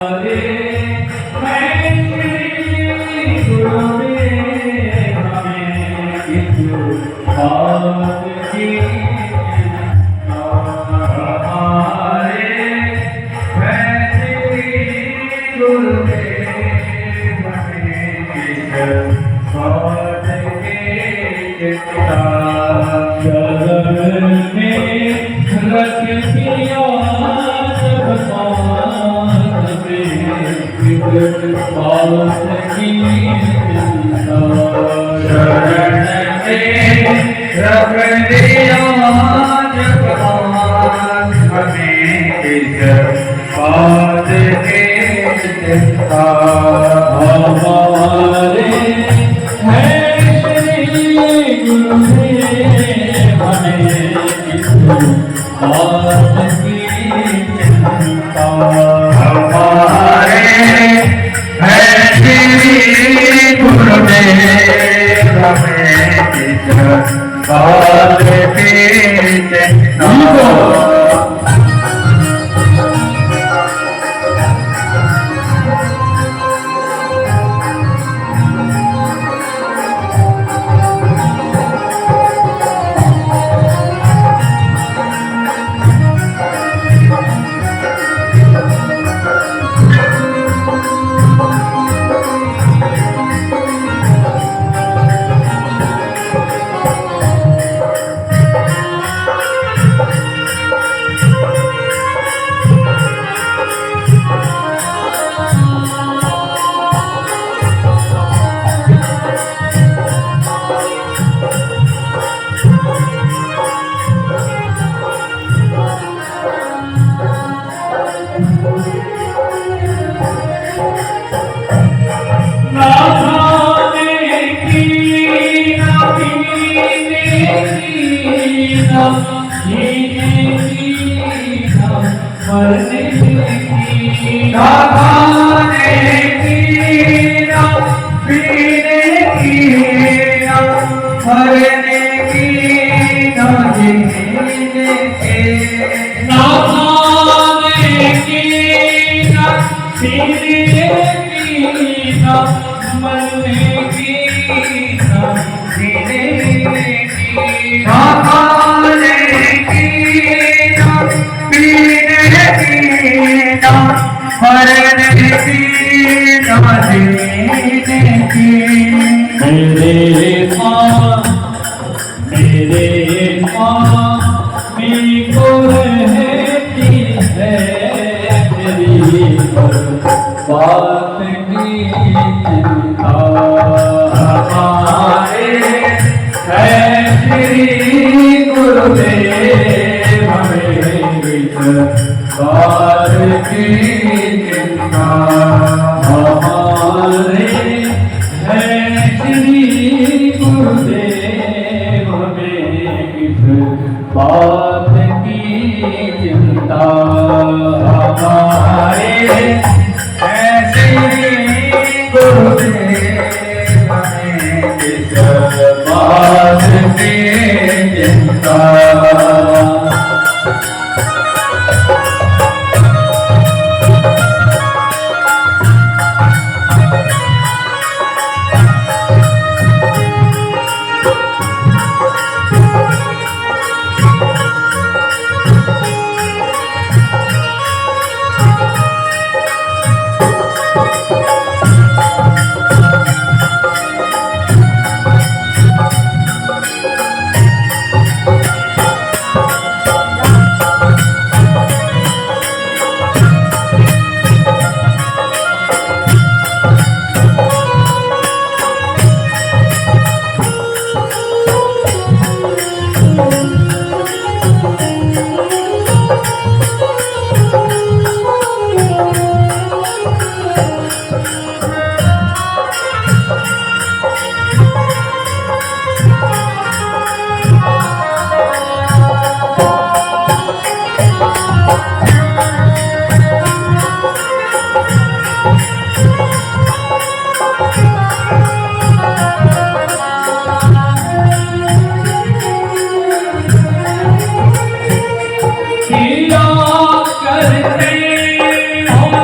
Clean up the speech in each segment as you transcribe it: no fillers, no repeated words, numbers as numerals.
करते हो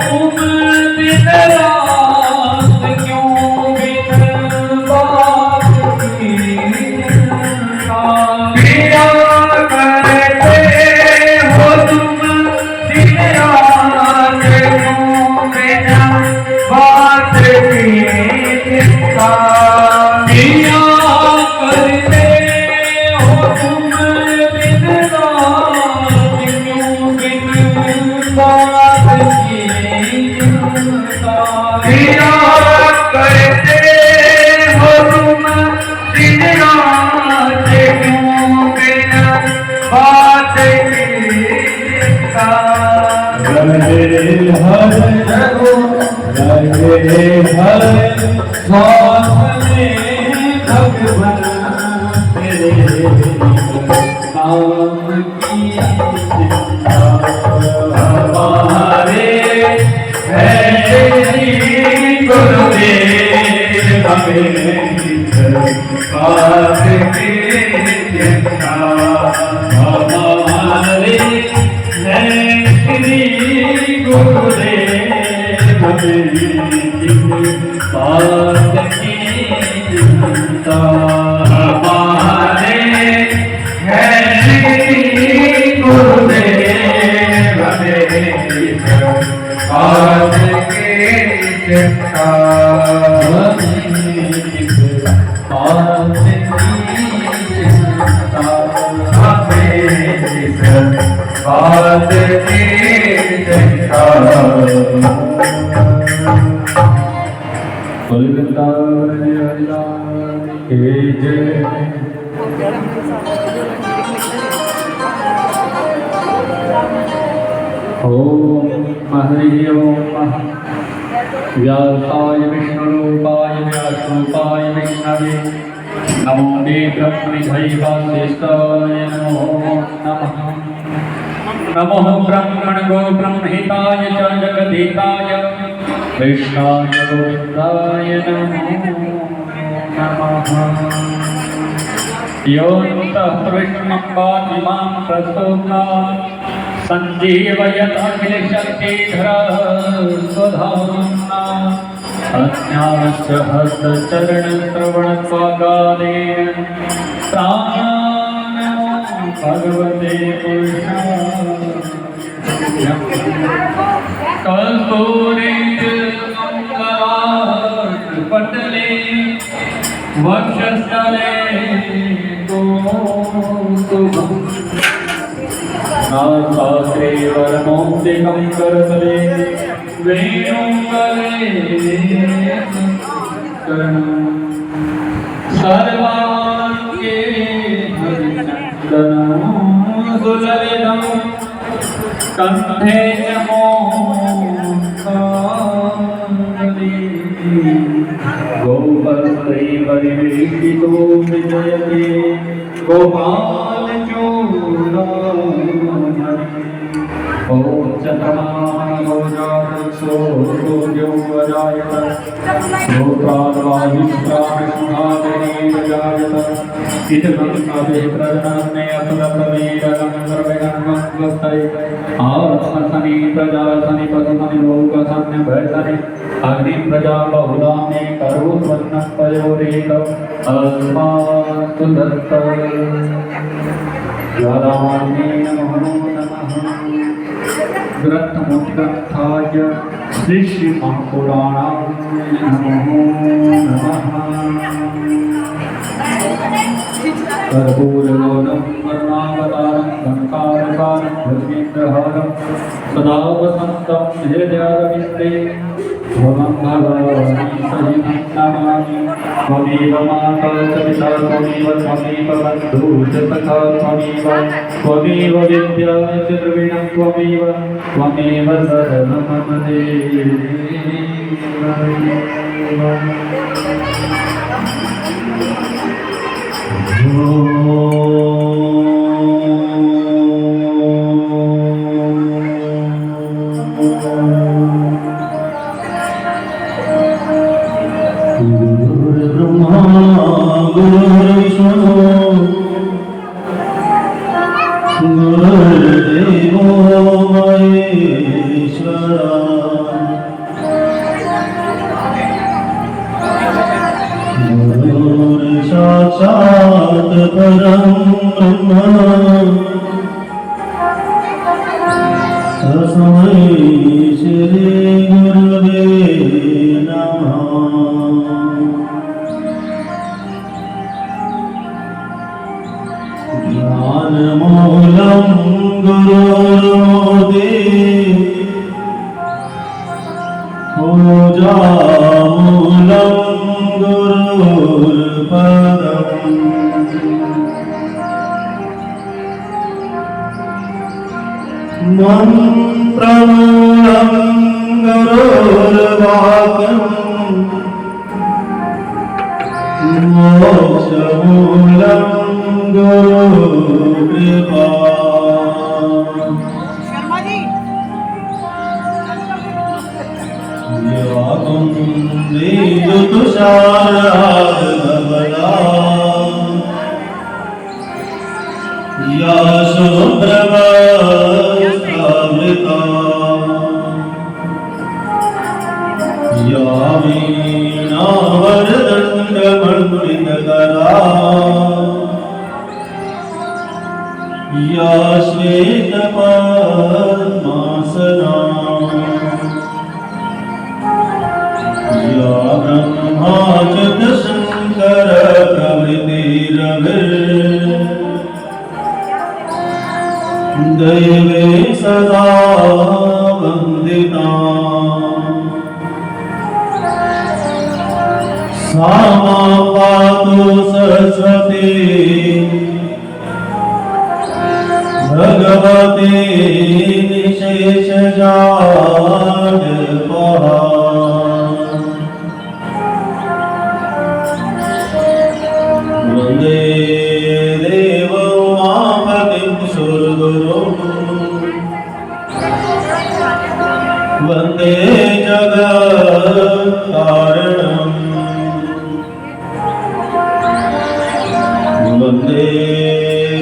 तुम दिया करते हो तुम दिन रात क्यों बिना बात रहे हर श्वास में भगवान तेरे नाम की चिंता हमारे है गुरुदेव हमें बात की चिंता हमारे है गुरुदेव हमें बात की चिंता हमारे है गुरुदेव हमें बात की चिंता बात की चिंता बात की चिंता हरि ओम व्यासाय विष्णुरूपाय व्यासरूपाय विष्णवे नमो ब्रह्मनिधैवासिष्ठाय नमो नमः नमो ब्रह्मण गो ब्रह्महिताय च जगदीताय कृष्णाय गोविन्दाय नमो नमः योऽन्तः कृष्णम्बादिमां प्रस्तोतात् सञ्जीवयतखिलशक्तिधरः स्वधाम्ना अज्ञानस्य हस्तचरणश्रवणत्वागादेन प्राणान्नमो भगवते पुरुषाय कल्पूरितमङ्गलापटले वक्षस्थले कौस्तुभम् नासाग्रे वरमौक्तिकं करतले वेणुगले सर्वाङ्गे हरिचन्दनं सुललितं कंठे च मोक्षाङ्गली गोपस्त्री परिवेष्टितो विजयते गोपालचूडामणि ॐ चन्द्रमाणगोजातसो सूर्यो वजायत गोत्राद्वायुष्णाविष्णादेवीरजायत इदं सवे प्रजनने असुरप्रवीरगन्धर्वगणवस्तै आत्मसनि प्रजासनि पदुसनि लोकसनि भयसनि अग्नि प्रजा बहुलानि करोत्वन्नं पयोरेक अस्मास्तु दत्त ज्वालामान्ये नमो नमः ग्रन्थमुद्ग्रन्थाय श्री महापुराणाय नमो नमः कर्पूरगौरं करुणावतारं संकारसारं भुजगेन्द्रहारं सदा वसन्तं हृदयारविन्दे भवं भवानी सहितं नमामि त्वमेव माता च पिता त्वमेव बन्धुः च सखा त्वमेव विद्या च द्रविणं त्वमेव शरणं मम देव साक्षात् परं ब्रह्म तस्मै श्री गुरवे नमः। ज्ञानमूलं गुरुर्मोदे पूजामूलं गुरुर्पदम् मन्त्रमूलं गुरुर्वाक्यम् मोक्षमूलं गुरुकृपा तुषारहारधवला या शुभ्रवस्त्रावृता या वीणावरदण्डमण्डितकरा या श्वेतपद्मासना या ब्रह्माच्युत शङ्कर प्रभृतिरविर् दैवे सदा वन्दिता सा मां पातु सरस्वती भगवती निशेषजाड्यपहा वन्दे देवोमापतिं सुरगुरुं वन्दे जगत्कारणम् वन्दे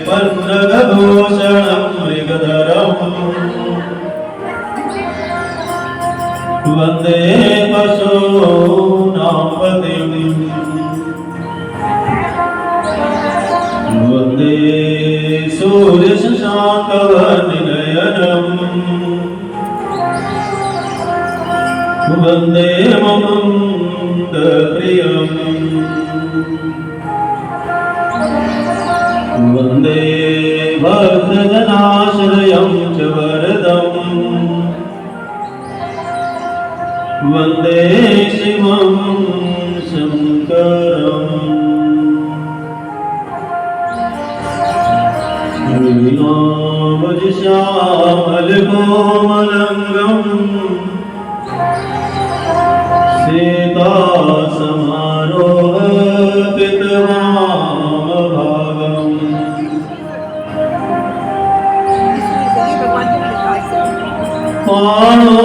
पन्नगभूषणं मृगधरम् वन्दे पशूनां पतिम् वन्दे सूर्यशशाङ्कवर्णनयनम् वन्दे मुकुन्दप्रियम् वन्दे भक्तजनाश्रयं च वरदम् वन्दे शिवं शङ्करम् श्यामलकोमलङ्गम् सीतासमारोहपितवामभागम् पाणो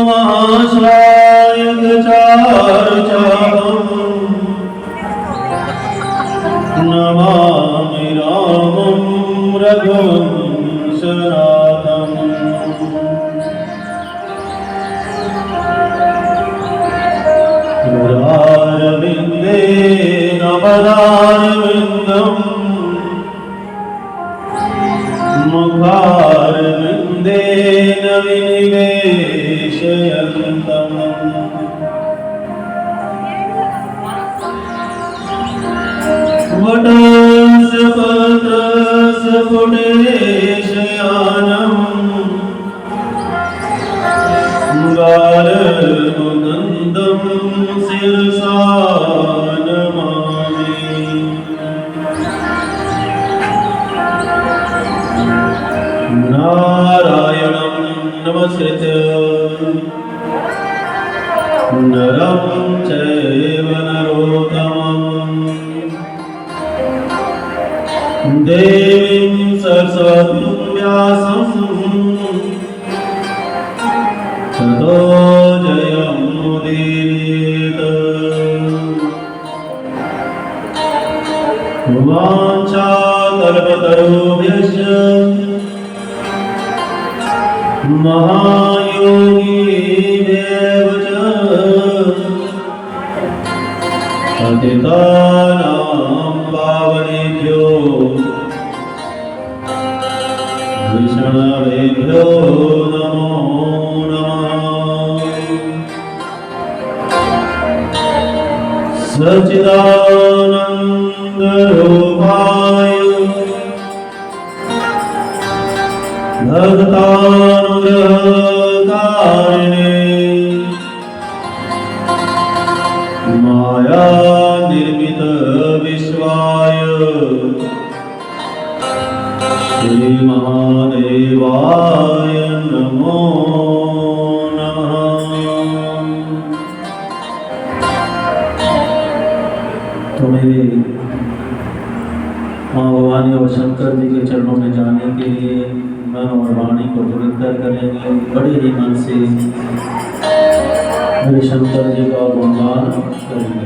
महाश्रायकचारुचापम् नमामि रामं रघुवंशनाथम् मुरारविन्देन पदारविन्दम् मुखारविन्देन विनिवेशयन्तम् वटस्य पत्रस्य पुटेशयानम् गालमुकुन्दं शिरसा नमामि नारायणं नमस्कृत्य नरं चैव नरोत्तमम् देवीं सरस्वतीं व्यासं ततो जयमुदीरयेत् वाञ्छाकल्पतरुभ्यश्च महायोगिभ्येव च पतितानां पावनेभ्यो विष्णवेभ्यो नमो नमः। सच्चिदानन्दरूपाय भक्तानुग्रहकारिणे माया निर्मित विश्वाय श्री महादेवाय नमो नमः। तो मेरे माँ भवानी और शंकर जी के चरणों में जाने के लिए मन और वाणी को पवित्र करेंगे। बड़े ही मन से मेरे शंकर जी का गुणगान करेंगे।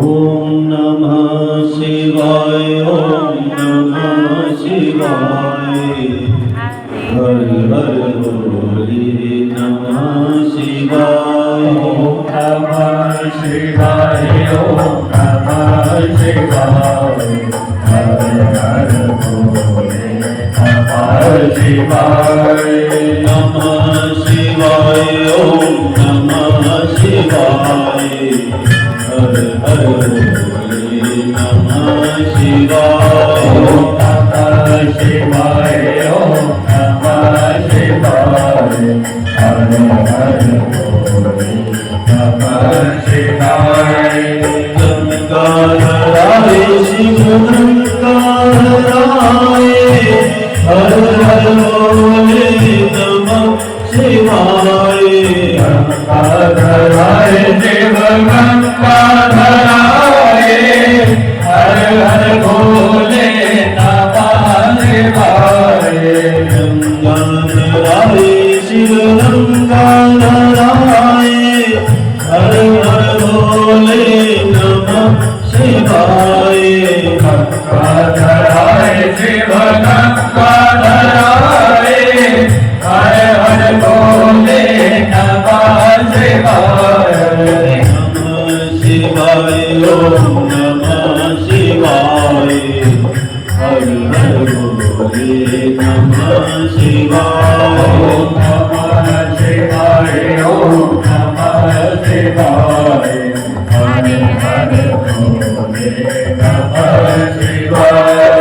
ओम नमः शिवाय, ओम नमः शिवाय, हर हर बोले नमः शिवाय। ओम नमः शिवाय, ओम नमः शिवाय, हर हर भोले नमः शिवाय। नमः शिवाय, ओम नमः शिवाय, हर हर बोले नमः शिवाय। ओम नमः शिवाय, ओम नमः शिवाय, हर हर भोले नमः शिवाय। गंगाधराय शिव गंगाधराय, हर हर बोले नमः शिवाय। गंगाधराय शिव गंगाधराय, हर हर भोले नमः शिवाय। गंगाधराय शिव गंगाधराय, हर हर भोले नमः शिवाय। गंगाधराय शिव गंगाधराय, हर हर भोले नमः शिवाय। नमः शिवाय, ओम नमः शिवाय, हर हर भोले नमः शिवाय। ओम नमः शिवाय, ओम नमः शिवाय, हर हर भोले नमः शिवाय।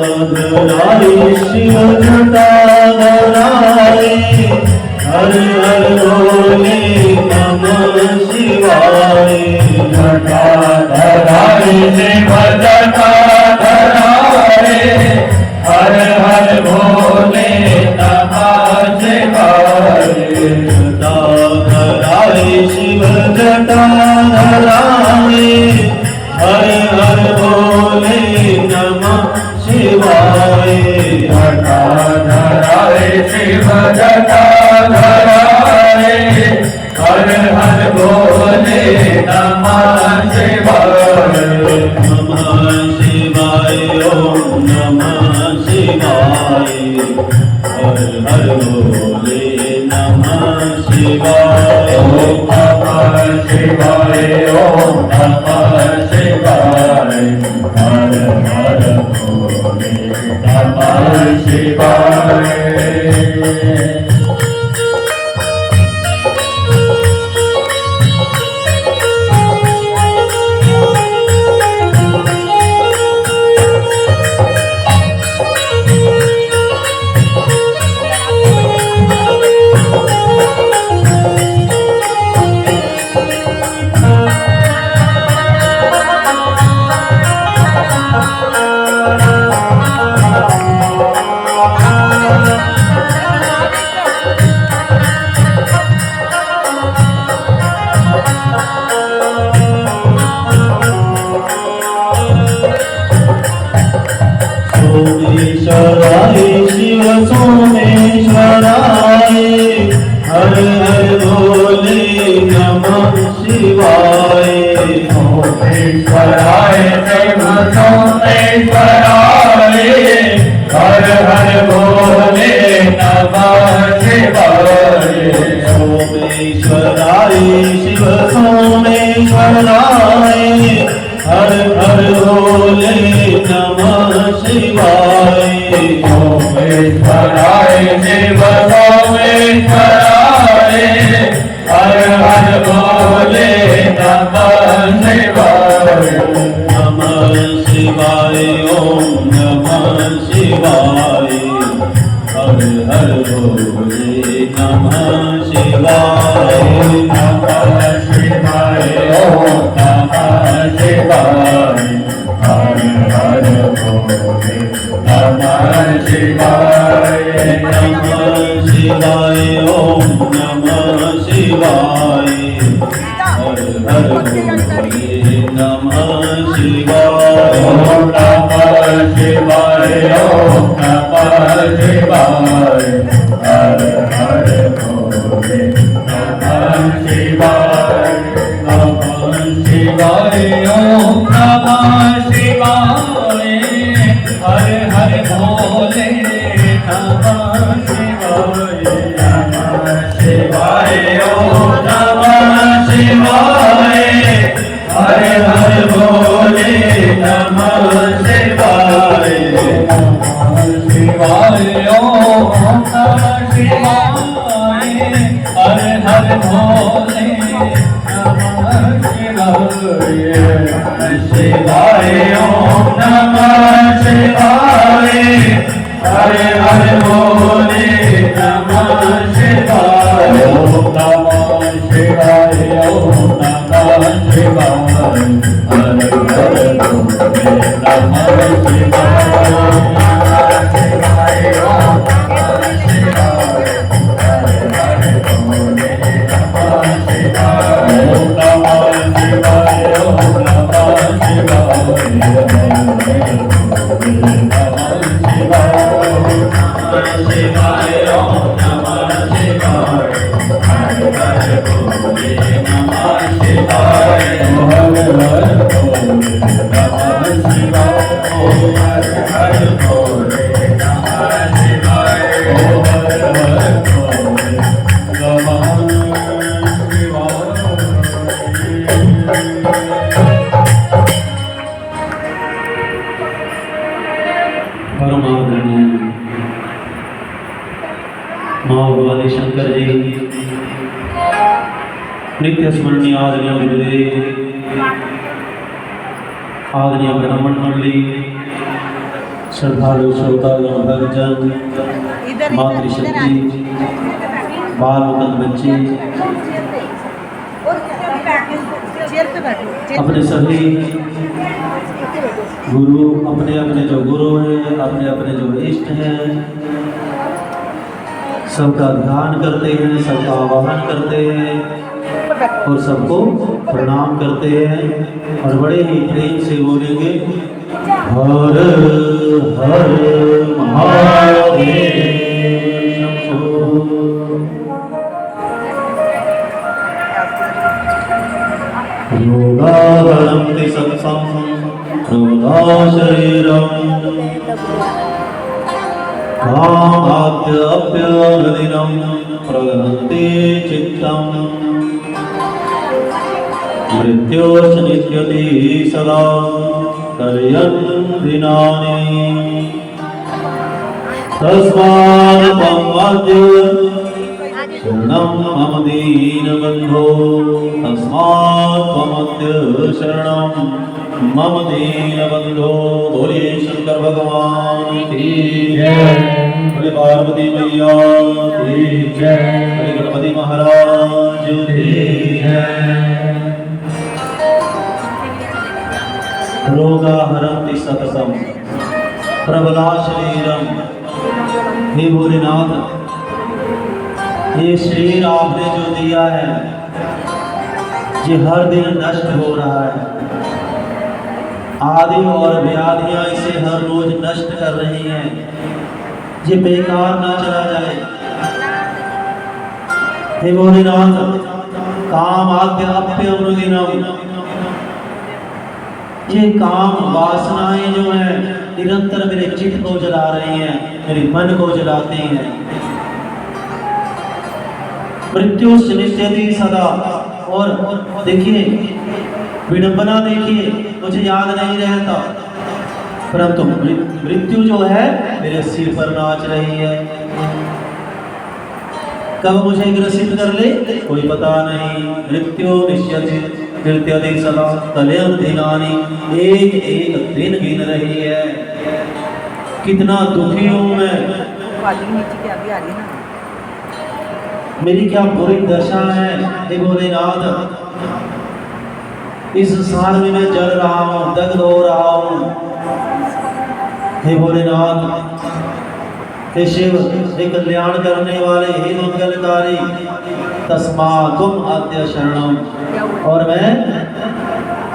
जटाधराय शिव जटाधराय, हर हर भोले नमः शिवाय। जटाधराय शिव जटाधराय, हर हर भोले नमः शिवाय। जटाधराय शिव जटाधराय, हर हर भोले नमः शिवाय। जटाधराय शिव जटाधराय, हर हर भोले नमः शिवाय। नमः शिवाय, ओम नमः शिवाय, हर हर भोले नमः शिवाय। ओम नमः शिवाय, ओम नमः शिवाय, हर हर भोले नमः शिवाय। सोमेश्वराय शिव सोमेश्वराय हर हर भोले नमः शिवाय सोमेश्वराय शिव सोमेश्वराय हर हर भोले नमः शिवाय सोमेश्वराय शिव सोमेश्वराय हर हर भोले नमः शिवाय सोमेश्वराय शिव सोमेश्वराय हर हर भोले नमः शिवाय नमः शिवाय ओम नमः शिवाय हर हर भोले नमः शिवाय नमः शिवाय ओम नमः शिवाय हर हर भोले नमः शिवाय नमः शिवाय ओम नमः शिवाय हर हर भोले नमः शिवाय ओम नमः शिवाय ओम नमः शिवाय हर हर भोले नमः शिवाय नमः शिवाय ओम नमः शिवाय हर हर भोले नमः शिवाय नमः शिवाय ओम नमः शिवाय हर हर भोले नमः शिवाय नमः शिवाय ओम नमः शिवाय हर हर भोले नमः शिवाय शिवाय ओम नमः शिवाय हर हर भोले नमः शिवाय ओम नमः शिवाय ओम नमः शिवाय हर हर भोले नमः शिवाय शिवाय ओम नमः शिवाय हर हर भोले नमः शिवाय ओम नमः शिवाय ओम नमः शिवाय हर हर भोले नमः शिवाय शिवाय ओम नमः शिवाय हर हर भोले नमः शिवाय हर हर भोले नमः शिवाय हर हर भोले नमः शिवाय हर हर भोले नमः परमादरणीय माँ भवानी शंकर जी नित्य स्मरणीय आदरणीय गुरुदेव आदरणीय ब्राह्मण मंडली श्रद्धालु श्रोतागण भक्तजन मातृशक्ति बाल मुकुंद बच्चे अपने सभी गुरु अपने अपने जो गुरु हैं अपने अपने जो इष्ट हैं सबका ध्यान करते हैं सबका आवाहन करते हैं और सबको प्रणाम करते हैं और बड़े ही प्रेम से बोलेंगे हर हर महादेव योगावरं सत्सं क्रोधा शरीरं कामाप्यप्यनदिनं प्रगहन्ति चित्तम् मृत्योश्च नित्यति सदा कर्यन् दिनानि तस्मात् त्वमद्य शरणं मम दीनबन्धो तस्मात् त्वमद्य शरणं मम दीनबन्धो बोलिए शंकर भगवान की जय बोले पार्वती मैया की जय बोले गणपति महाराज की जय रोगाहरन्ति सततं प्रबला शरीरम हे भोलेनाथ ये शरीर आपने जो दिया है ये हर दिन नष्ट हो रहा है आदि और व्याधियां इसे हर रोज नष्ट कर रही हैं। ये बेकार ना चला जाए। हे भोलेनाथ, काम आद्य अप्य अनुदिनम, ये काम वासनाएं जो हैं निरंतर मेरे चित्त को जला रही हैं, मेरे मन को जलाती हैं। मृत्यु सुनिश्चित सदा। और देखिए विडंबना, देखिए मुझे याद नहीं रहता, परंतु मृत्यु जो है मेरे सिर पर नाच रही है। कब मुझे ग्रसित कर ले कोई पता नहीं। मृत्यु निश्चित सदा कलयन दिनानी, एक एक दिन गिन रही है। कितना दुखी हूं मैं, मेरी क्या बुरी दशा है। हे भोलेनाथ, इस संसार में मैं जल रहा हूं, दग्ध हो रहा हूं। हे भोलेनाथ, हे शिव, हे कल्याण करने वाले, हे मंगलकारी, तस्मातुम आद्य शरणम। और मैं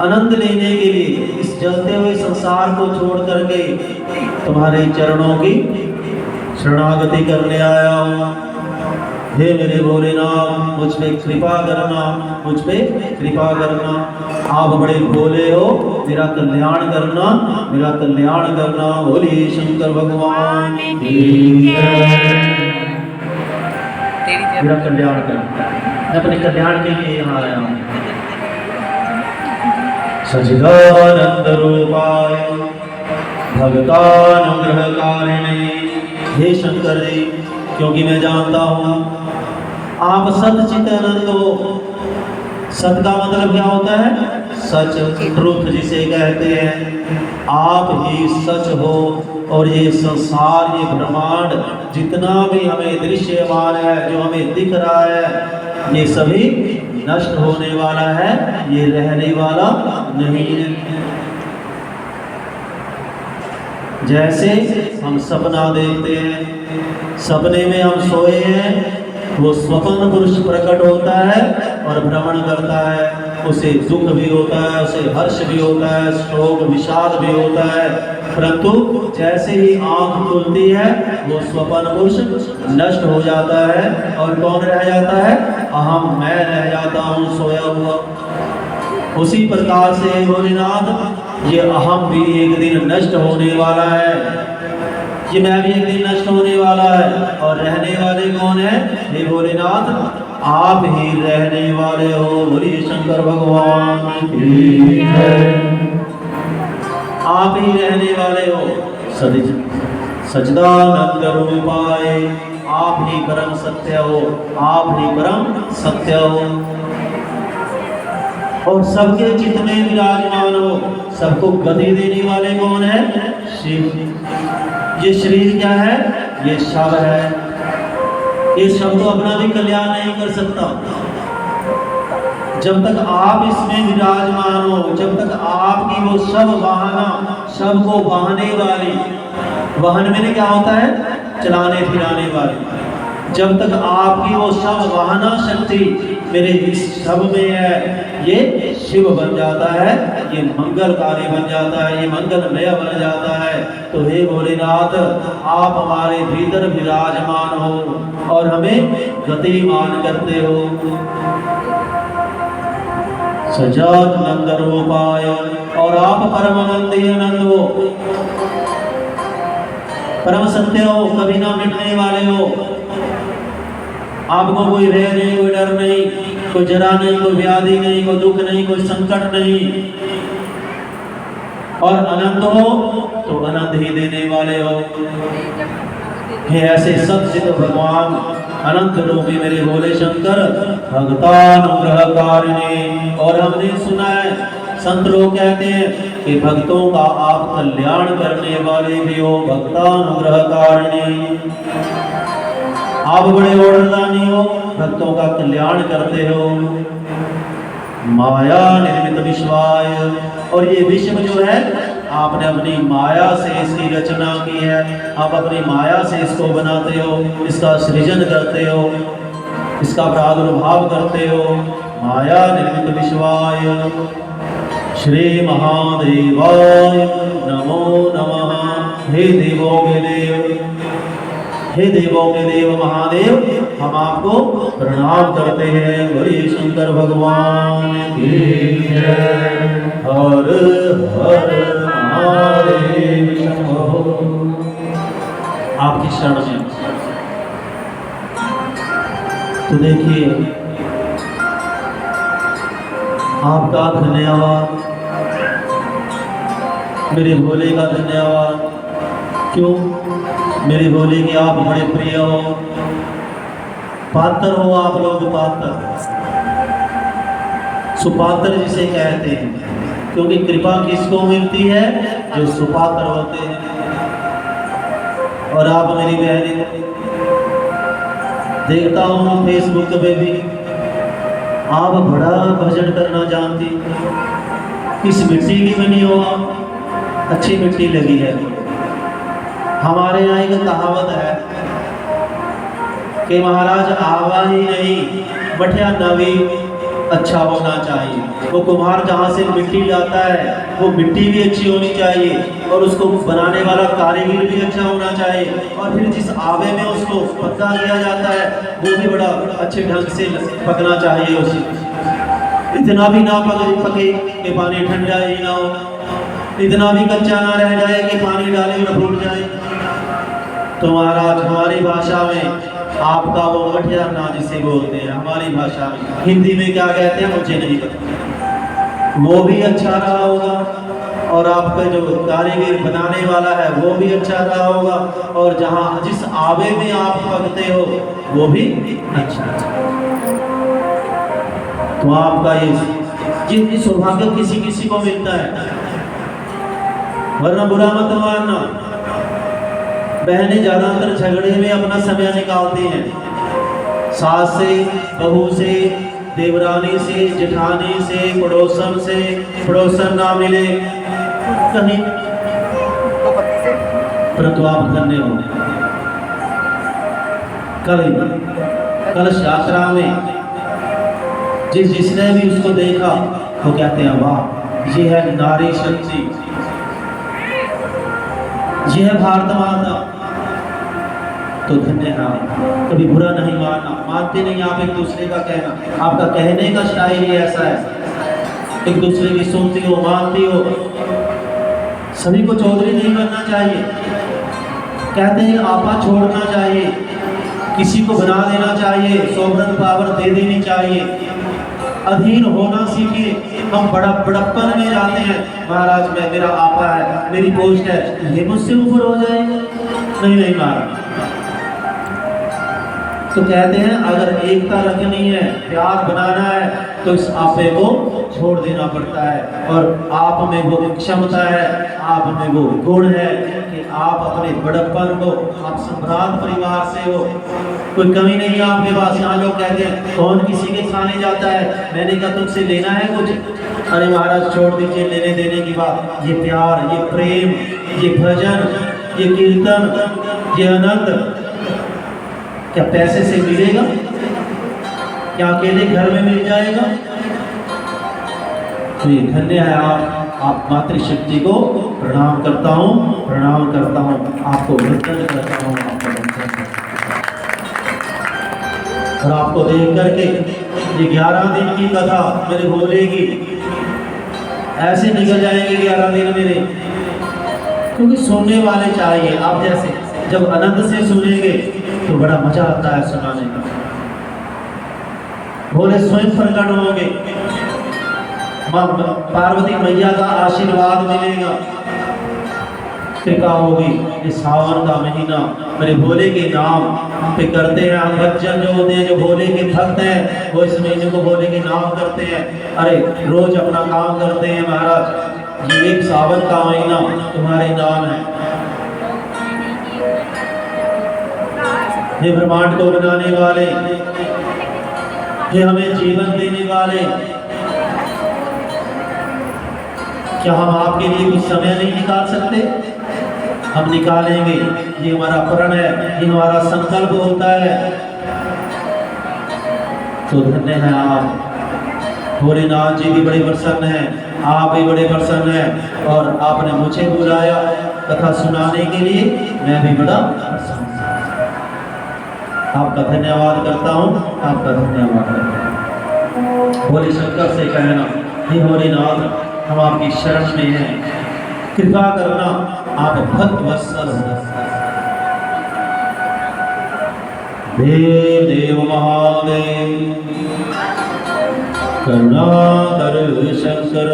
आनंद लेने के लिए इस जलते हुए संसार को छोड़ करके तुम्हारे चरणों की शरणागति करने आया हूँ। हे मेरे भोलेनाथ, मुझ पे कृपा करना, मुझ पे कृपा करना। आप बड़े भोले हो, मेरा कल्याण करना, मेरा कल्याण करना। बोलिए शंकर भगवान की जय। मेरा कल्याण करना, मैं अपने कल्याण के लिए यहाँ आया हूँ। सच्चिदानंद रूपाय भगतानुग्रहकारिणे, हे शंकर जी, क्योंकि मैं जानता हूँ आप सच्चित आनंद हो। सत का मतलब क्या होता है? सच, ट्रुथ जिसे कहते हैं। आप ही सच हो। और ये संसार, ये ब्रह्मांड जितना भी हमें दृश्यमान है, जो हमें दिख रहा है, ये सभी नष्ट होने वाला है, ये रहने वाला नहीं है। जैसे हम सपना देखते हैं, सपने में हम सोए हैं, वो स्वप्न पुरुष प्रकट होता है और भ्रमण करता है। उसे दुख भी होता है, उसे हर्ष भी होता है, शोक विषाद भी होता है, परंतु जैसे ही आंख खुलती है वो स्वप्न पुरुष नष्ट हो जाता है। और कौन रह जाता है? अहम, मैं रह जाता हूँ सोया हुआ। उसी प्रकार से भोलेनाथ, ये अहम भी एक दिन नष्ट होने वाला है, ये मैं भी एक दिन नष्ट होने वाला है। और रहने वाले कौन है? हे भोलेनाथ, आप ही रहने वाले हो। बोलिए शंकर भगवान की जय। आप ही रहने वाले हो। सच्चिदानंद रूपाय, आप ही परम सत्य हो, आप ही परम सत्य हो। और सबके चित्त में विराजमान हो। सबको गति देने वाले कौन है? शिव। ये शरीर क्या है? ये शव है। ये शव तो अपना भी कल्याण नहीं कर सकता। जब तक आप इसमें विराजमान हो, जब तक आपकी वो शव वाहना, शव को वाहने वाली, वाहन में क्या होता है? चलाने फिराने वाली। जब तक आपकी वो शव वाहना शक्ति मेरे इस शव में है, ये शिव बन जाता है, ये मंगलकारी बन जाता है, ये मंगलमय बन जाता है। तो हे भोलेनाथ, आप हमारे भीतर विराजमान हो और हमें गतिमान करते हो। सच्चिदानंद रूपाय, और आप परमानंदी आनंद हो, परम सत्य हो, कभी ना मिटने वाले हो। आपको कोई भय नहीं, कोई डर नहीं, कोई जरा नहीं, कोई व्याधि नहीं, कोई दुख नहीं, कोई संकट नहीं। और अनंत हो तो अनंत ही देने वाले हो। हे ऐसे सच्चिद भगवान, अनंत रूपी मेरे भोले शंकर, भक्तानुग्रहकारिणे। और हमने सुना है, संत लोग कहते हैं कि भक्तों का आप कल्याण करने वाले भी हो, भक्तानुग्रहकारिणे। आप बड़े ओढ़दानी हो, भक्तों का कल्याण करते हो। माया निर्मित विश्वाय, और ये विश्व जो है आपने अपनी माया से इसकी रचना की है। आप अपनी माया से इसको बनाते हो, इसका सृजन करते हो, इसका प्रादुर्भाव करते हो। माया निर्मित विश्वाय, श्री महादेवाय नमो नमः। हे देवों के देव, हे देवों के देव महादेव, हम आपको प्रणाम करते हैं। बोलिए शंकर भगवान की जय। हर हर महादेव शंभो। आपकी शरण में तो देखिए, आपका धन्यवाद, मेरे भोले का धन्यवाद। क्यों? मेरे भोले के आप बड़े प्रिय हो, पात्र हो आप लोग, पात्र सुपात्र जिसे कहते हैं। क्योंकि कृपा किसको मिलती है? जो सुपात्र होते हैं। और आप मेरी बहनें, देखता हूँ फेसबुक पे भी आप बड़ा भजन करना जानती। किस मिट्टी की बनी हो आप? अच्छी मिट्टी लगी है। हमारे यहाँ एक कहावत है कि महाराज आवा ही नहीं, मठिया नवी अच्छा होना चाहिए। वो कुम्हार जहाँ से मिट्टी लाता है वो मिट्टी भी अच्छी होनी चाहिए, और उसको बनाने वाला कारीगर भी अच्छा होना चाहिए, और फिर जिस आवे में उसको पक्का किया जाता है वो भी बड़ा अच्छे ढंग से पकना चाहिए। उसे इतना भी ना पके कि पानी ठंडा ही ना हो, इतना भी कच्चा ना रह जाए कि पानी डाले और फूट जाए। तो महाराज हमारी भाषा में आपका वो मठिया ना जिसे बोलते हैं, हमारी भाषा में, हिंदी में क्या कहते हैं मुझे नहीं पता, वो भी अच्छा रहा होगा, और आपका जो कारीगर बनाने वाला है वो भी अच्छा रहा होगा, और जहाँ जिस आवे में आप पकते हो वो भी अच्छा। तो आपका ये जितनी सौभाग्य किसी किसी को मिलता है, वरना बुरा मत मानना। बहनें ज्यादातर झगड़े में अपना समय निकालती हैं, सास से, बहू से, देवरानी से, जेठानी से, पड़ोसन से, पड़ोसन ना मिले कहीं, परंतु आप धन्य हो। कलश यात्रा में जिसने भी उसको देखा वो कहते हैं वाह, ये है नारी शक्ति, ये है भारत माता। तो धन्य है आप, कभी बुरा नहीं मानना, मानते नहीं आप एक दूसरे का कहना, आपका कहने का स्टाइल ही ऐसा है, एक दूसरे की सुनती हो, मानती हो। सभी को चौधरी नहीं बनना चाहिए, कहते हैं आपा छोड़ना चाहिए, किसी को बना देना चाहिए, सोवरेन पावर दे देनी चाहिए, अधीन होना सीखिए। हम बड़प्पन में जाते हैं, महाराज मैं, मेरा आपा है, मेरी पोस्ट है, ये मुझसे ऊपर हो जाएगा। नहीं महाराज, तो कहते हैं अगर एकता रखनी है, प्यार बनाना है, तो इस आपे को छोड़ देना पड़ता है। और आप में वो क्षमता है, आप में वो गुण है कि आप अपने बड़प्पन को, आप सम्राट परिवार से हो, कोई कमी नहीं है आपके पास। यहाँ लोग कहते हैं कौन किसी के खाने जाता है, मैंने कहा तुमसे लेना है कुछ? अरे महाराज छोड़ दीजिए लेने देने की बात, ये प्यार, ये प्रेम, ये भजन, ये कीर्तन, ये आनंद क्या पैसे से मिलेगा? क्या अकेले घर में मिल जाएगा? तो ये धन्य है आप मातृशक्ति को प्रणाम करता हूँ, प्रणाम करता हूँ, आपको वंदन करता हूँ, आपको वंदन करता हूँ। और आपको देख करके ये 11 दिन की कथा मेरे भोले की ऐसे निकल जाएंगे 11 दिन मेरे, क्योंकि सुनने वाले चाहिए। आप जैसे जब आनंद से सुनेंगे तो बड़ा मजा आता है सुनाने का। भोले स्वयं प्रकट होंगे, मां पार्वती मैया का आशीर्वाद मिलेगा, कृपा होगी। ये सावन का महीना मेरे भोले के नाम पे करते हैं हम। बच्चन जो होते हैं, जो भोले के भक्त हैं, वो इस महीने को भोले के नाम करते हैं। अरे रोज अपना काम करते हैं महाराज, ये एक सावन का महीना तुम्हारे नाम है। हे ब्रह्मांड को बनाने वाले, हे हमें जीवन देने वाले, क्या हम आपके लिए कुछ समय नहीं निकाल सकते? हम निकालेंगे, ये हमारा प्रण है, ये हमारा संकल्प होता है। तो धन्य है आप, भोलेनाथ जी भी बड़े प्रसन्न हैं, आप भी बड़े प्रसन्न हैं और आपने मुझे बुलाया कथा सुनाने के लिए, मैं भी बड़ा प्रसन्न हूं। आपका धन्यवाद करता हूँ, आपका धन्यवाद करता हूँ। भोले शंकर से कहना, हे भोलेनाथ हम आपकी शरण में हैं, कृपा करना, आप भक्त वत्सल हो। देव देव महादेव करुणाकर शंकर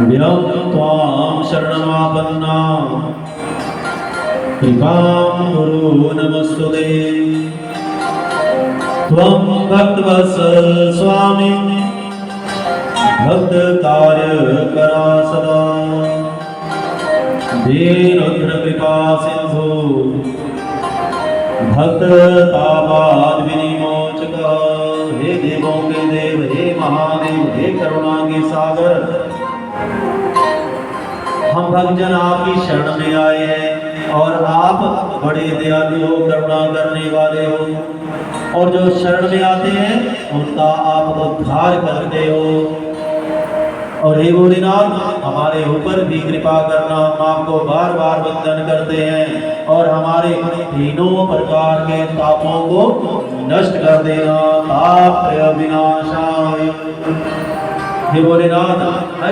व्यं त्वां शरणमापन्ना कृपां कुरु नमस्तुते। त्वं भक्तवत्सल स्वामी भक्त कार्य करा सदा, दीनोद्धर कृपा सिंधु भक्त तापाद विनिमोचक। हे देवों के देव, हे महादेव, हे करुणा के सागर, हम भक्तजन आपकी शरण में आए हैं और आप बड़े दयालु हो, करुणा करने वाले हो और जो शरण में आते हैं उनका आप उद्धार करते हो। और हे भोलेनाथ हमारे ऊपर भी कृपा करना, हम आपको बार बार वंदन करते हैं और हमारे तीनों प्रकार के पापों को नष्ट कर देना। ताप विनाशाय। हे भोलेनाथ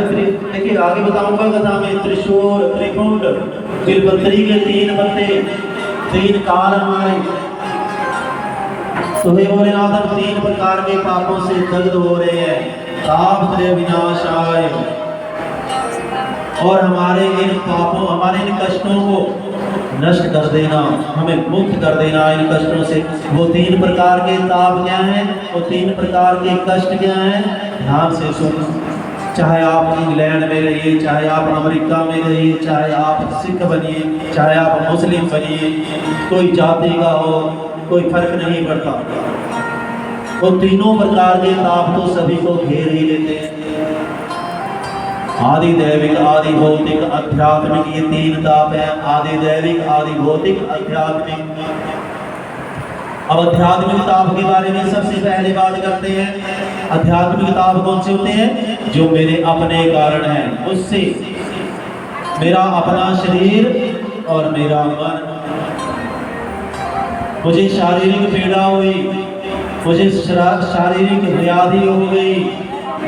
देखिए आगे बताऊंगा कथा में, त्रिशूल त्रिपुंड बिलपत्री के 3 पत्ते, 3 काल हमारे। तो हे भोलेनाथ हम 3 प्रकार के पापों से दग्ध हो रहे हैं। ताप त्रय विनाशाय। और हमारे इन पापों, हमारे इन कष्टों को नष्ट कर देना, हमें मुक्त कर देना इन कष्टों से। वो 3 प्रकार के ताप क्या हैं, वो 3 प्रकार के कष्ट क्या हैं, ध्यान से सुनो। चाहे आप इंग्लैंड में रहिए, चाहे आप अमेरिका में रहिए, चाहे आप सिख बनिए, चाहे आप मुस्लिम बनिए, कोई जाति का हो, कोई फर्क नहीं पड़ता। वो तीनों प्रकार के ताप तो सभी को घेर ही लेते हैं। आदि दैविक, आदि भौतिक, आध्यात्मिक, ये 3 ताप हैं। आदि दैविक, आदि भौतिक, आध्यात्मिक। अब आध्यात्मिक ताप के बारे में सबसे पहले बात करते हैं। आध्यात्मिक ताप कौन से होते हैं, जो मेरे अपने कारण हैं, उससे मेरा अपना शरीर और मेरा मन। मुझे शारीरिक पीड़ा हुई, मुझे शारीरिक व्याधि हो गई,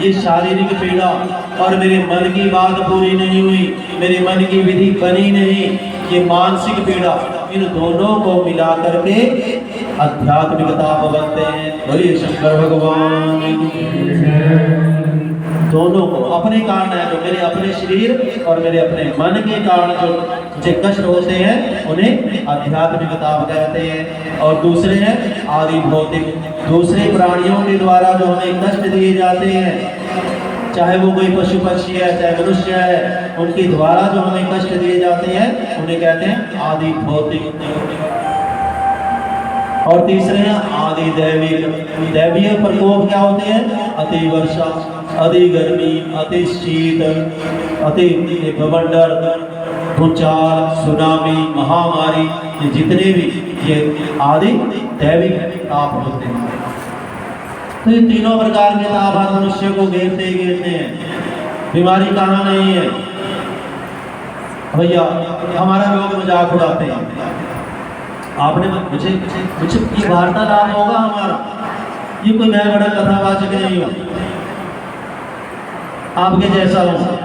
ये शारीरिक पीड़ा, और मेरे मन की बात पूरी नहीं हुई, मेरे मन की विधि बनी नहीं, ये मानसिक पीड़ा। इन दोनों को मिला करके आध्यात्मिक ताप बनते हैं। बोलिए शंकर भगवान। दोनों को अपने कारण है, जो मेरे अपने शरीर और मेरे अपने मन के कारण जो मुझे कष्ट होते हैं उन्हें आध्यात्मिक ताप कहते हैं। और दूसरे हैं आदि भौतिक, दूसरे प्राणियों के द्वारा जो हमें कष्ट दिए जाते हैं, चाहे वो कोई पशु पक्षी है, चाहे मनुष्य है, उनके द्वारा जो हमें कष्ट दिए जाते हैं उन्हें कहते हैं आदि भौतिक। और तीसरे हैं आदि दैविक। दैवीय प्रकोप क्या होते हैं, अति वर्षा, अति गर्मी, अति शीत, अति भवंडर, भूचाल, सुनामी, महामारी, ये जितने भी ये आदि दैविक ताप होते हैं। तो ये तीनों प्रकार के ताप मनुष्य को घेरते ही घेरते हैं। बीमारी कहाँ नहीं है भैया, हमारा लोग मजाक उड़ाते हैं। आपने मुझे ये वार्तालाप होगा हमारा, ये कोई मैं बड़ा कथावाचक नहीं हूँ, आपके जैसा हूँ।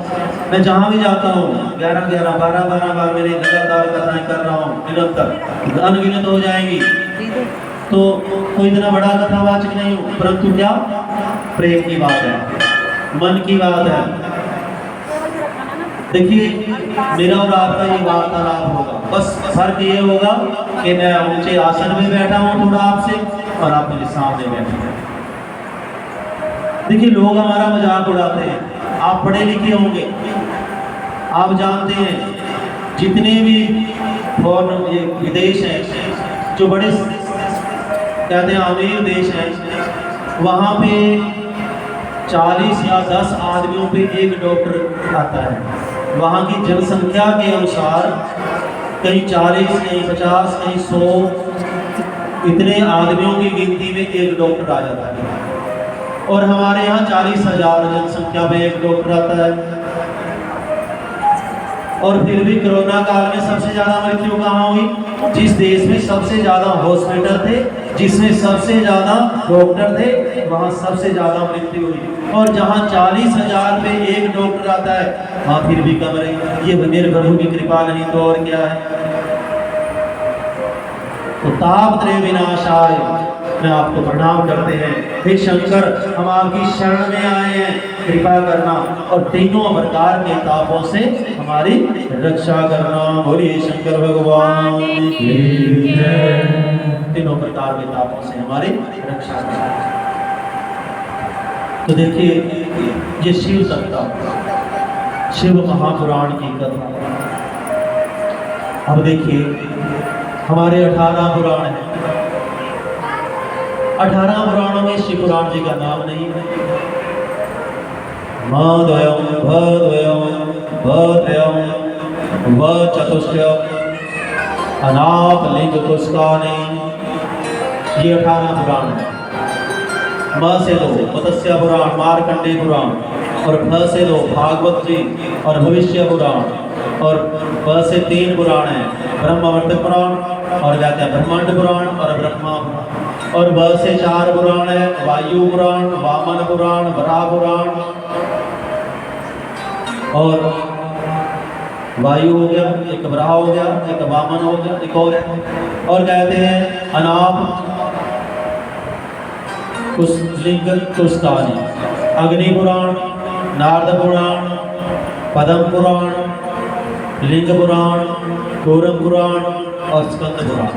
मैं जहाँ भी जाता हूँ 11-11, 12-12 बार मेरे लगातार कथाएं कर रहा हूँ, निरंतर अनगिनत हो जाएंगी। तो कोई इतना बड़ा कथावाचक नहीं हूँ, परंतु क्या प्रेम की बात है, मन की बात है। देखिए मेरा और आपका ये वार्तालाप होगा, बस फर्क ये होगा कि मैं ऊंचे आसन में बैठा हूँ थोड़ा आपसे, और आप मेरे सामने बैठे हैं। देखिए लोग हमारा मजाक उड़ाते हैं। आप पढ़े लिखे होंगे, आप जानते हैं जितने भी फॉरेन ये विदेश हैं, जो बड़े कहते हैं अमीर देश हैं, वहाँ पे 40 या 10 आदमियों पे एक डॉक्टर आता है। वहाँ की जनसंख्या के अनुसार कहीं 40, कहीं 50, कहीं 100 इतने आदमियों की गिनती में एक डॉक्टर आ जाता है। और हमारे यहाँ 40,000 जनसंख्या में एक डॉक्टर आता है। और फिर भी कोरोना काल में सबसे ज्यादा मृत्यु कहाँ हुई? जिस देश में सबसे ज्यादा हॉस्पिटल थे, जिसमें सबसे ज्यादा डॉक्टर थे, वहां सबसे ज्यादा मृत्यु हुई। और जहां 40,000 में एक डॉक्टर आता है, वहां फिर भी कम रही। ये मेरे प्रभु की कृपा नहीं तो और क्या है। तो तापत्रय विनाशाय में आपको प्रणाम करते हैं। हे शंकर, हम आपकी शरण में आए हैं, कृपा करना और तीनों प्रकार के तापों से हमारी रक्षा करना। बोलिए शंकर भगवान की जय। तीनों प्रकार के तापों से हमारी रक्षा करना। तो देखिए, ये शिव सप्ताह, शिव महापुराण की कथा। अब देखिए, हमारे 18 पुराण हैं। 18 पुराणों में शिव पुराण जी का नाम नहीं है। मद्वयम् भद्वयम् भद्वयम् वचतुष्टयम् अनापलिंगपुष्कानि, ये 18 पुराण है। म से लो मत्स्य पुराण, मार्कंडेय पुराण, और भ से लो भागवत जी और भविष्य पुराण, और ब से 3 पुराण है, ब्रह्मावर्त पुराण, और क्या क्या ब्रह्मांड पुराण और ब्रह्मा पुराण, और ब से 4 पुराण है, वायु पुराण, वामन पुराण, वराह पुराण, और वायु हो गया, एक वराह हो गया, एक वामन हो गया, एक और है। और कहते हैं अनाप कुशलिंग कुशकानी, अग्नि पुराण, नारद पुराण, पद्म पुराण, लिंग पुराण, गौरव पुराण और स्कंद पुराण।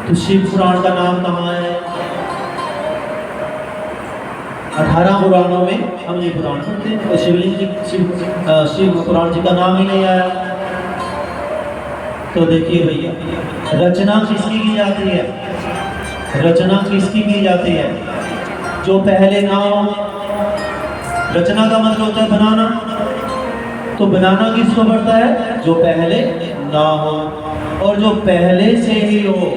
तो शिव पुराण का नाम कहाँ है? 18 पुराणों में हम ये पुराण पढ़ते हैं, तो शिवलिंग जी शिव पुराण जी का नाम ही नहीं आया। तो देखिए भैया, रचना किसकी की जाती है? रचना किसकी की जाती है? जो पहले ना हो। रचना का मतलब होता है बनाना। तो बनाना किसको पड़ता है? जो पहले ना हो, और जो पहले से ही हो,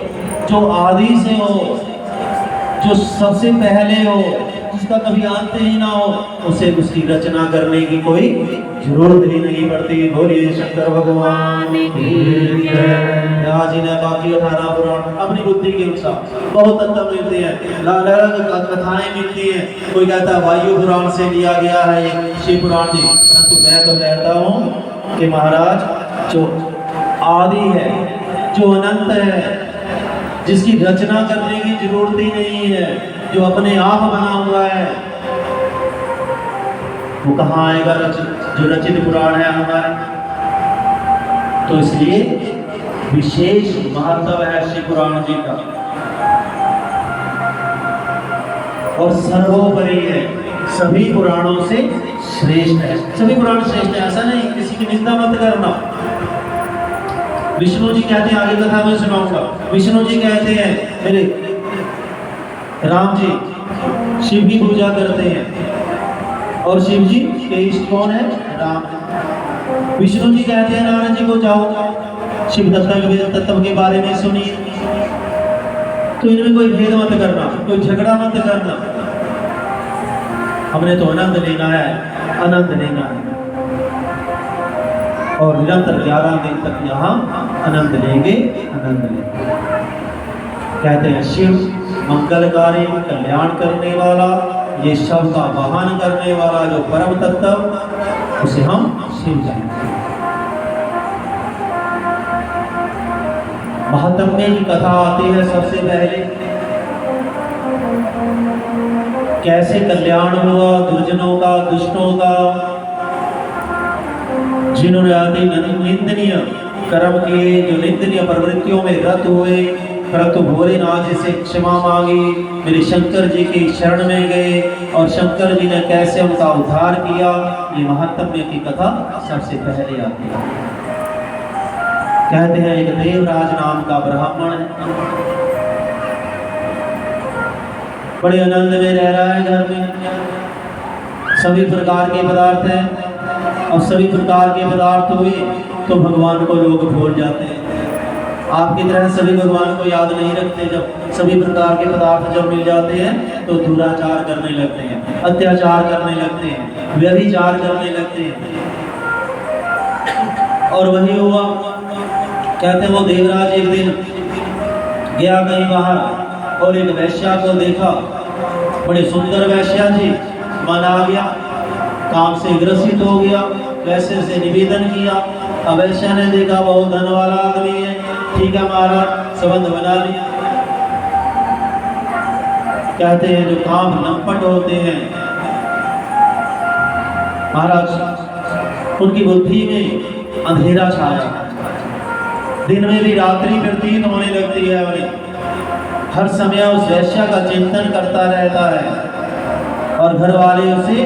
जो आदि से हो, जो सबसे पहले हो, जिसका कभी अंत ही ना हो, उसे उसकी रचना करने की कोई जरूरत ही नहीं पड़ती। बोलिए शंकर भगवान की जय। आज इन्हें बाकी 18 पुराण अपनी बुद्धि के अनुसार बहुत तत्व मिलते हैं, अलग कथाएं मिलती हैं। कोई कहता है वायु पुराण से लिया गया है ये शिव पुराण जी, परंतु मैं तो कहता हूँ कि महाराज जो आदि है, जो अनंत है, जिसकी रचना करने की जरूरत ही नहीं है, जो अपने आप बना हुआ है, वो कहाँ आएगा? जो रचित पुराण है हमारे। तो इसलिए विशेष महत्व है शिव पुराण जी का, और सर्वोपरि है, सभी पुराणों से श्रेष्ठ है। सभी पुराण श्रेष्ठ है, ऐसा नहीं, किसी की निंदा मत करना। विष्णु जी कहते हैं, आगे कथा में सुनाऊंगा, विष्णु जी कहते हैं मेरे राम जी शिव की पूजा करते हैं, और शिव जी के इष्ट कौन है? राम। विष्णु जी कहते हैं नारद जी को जाओ शिव तत्व के बारे में सुनिए। तो इनमें कोई भेद मत करना, कोई झगड़ा मत करना। हमने तो आनंद लेना है, आनंद लेना है, और निरंतर 11 दिन तक यहाँ आनंद लेंगे, आनंद लेंगे। कहते हैं शिव मंगलकारी, कल्याण करने वाला, ये शव का वाहन करने वाला जो परम तत्व, उसे हम शिव जानते हैं। महात्म्य की कथा आती है सबसे पहले, कैसे कल्याण हुआ दुर्जनों का, दुष्टों का, जिन्होंने अति निंदनीय कर्म किए, जो निंदनीय प्रवृत्तियों में रत हुए, परंतु भोलेनाथ जी से क्षमा मांगी, मेरे शंकर जी की शरण में गए, और शंकर जी ने कैसे उनका उद्धार किया। ये महात्म्य की कथा सबसे पहले आती है। कहते हैं एक देवराज नाम का ब्राह्मण है, बड़े आनंद में रह रहा है घर में, सभी प्रकार के पदार्थ हैं, और सभी प्रकार के पदार्थ हुए तो भगवान को लोग भूल जाते हैं। आपकी तरह सभी भगवान को याद नहीं रखते। जब सभी प्रकार के पदार्थ जब मिल जाते हैं तो दुराचार करने लगते हैं, अत्याचार करने लगते हैं, व्यभिचार करने लगते हैं। और वही हुआ, कहते हैं वो देवराज एक दिन गया कहीं बाहर और एक वैश्या को देखा, बड़ी सुंदर वैश्या थी। मन आ गया, काम से ग्रसित हो गया, वैश्य से निवेदन किया। अब वैश्या ने देखा बहुत धन वाला आदमी है, ठीक है महाराज, संबंध बना लिया। कहते हैं जो काम लंपट होते हैं महाराज, उनकी बुद्धि में अंधेरा छाया, दिन में भी रात्रि प्रतीत होने लगती है उन्हें। हर समय उस वैश्या का चिंतन करता रहता है और घर वाले उसे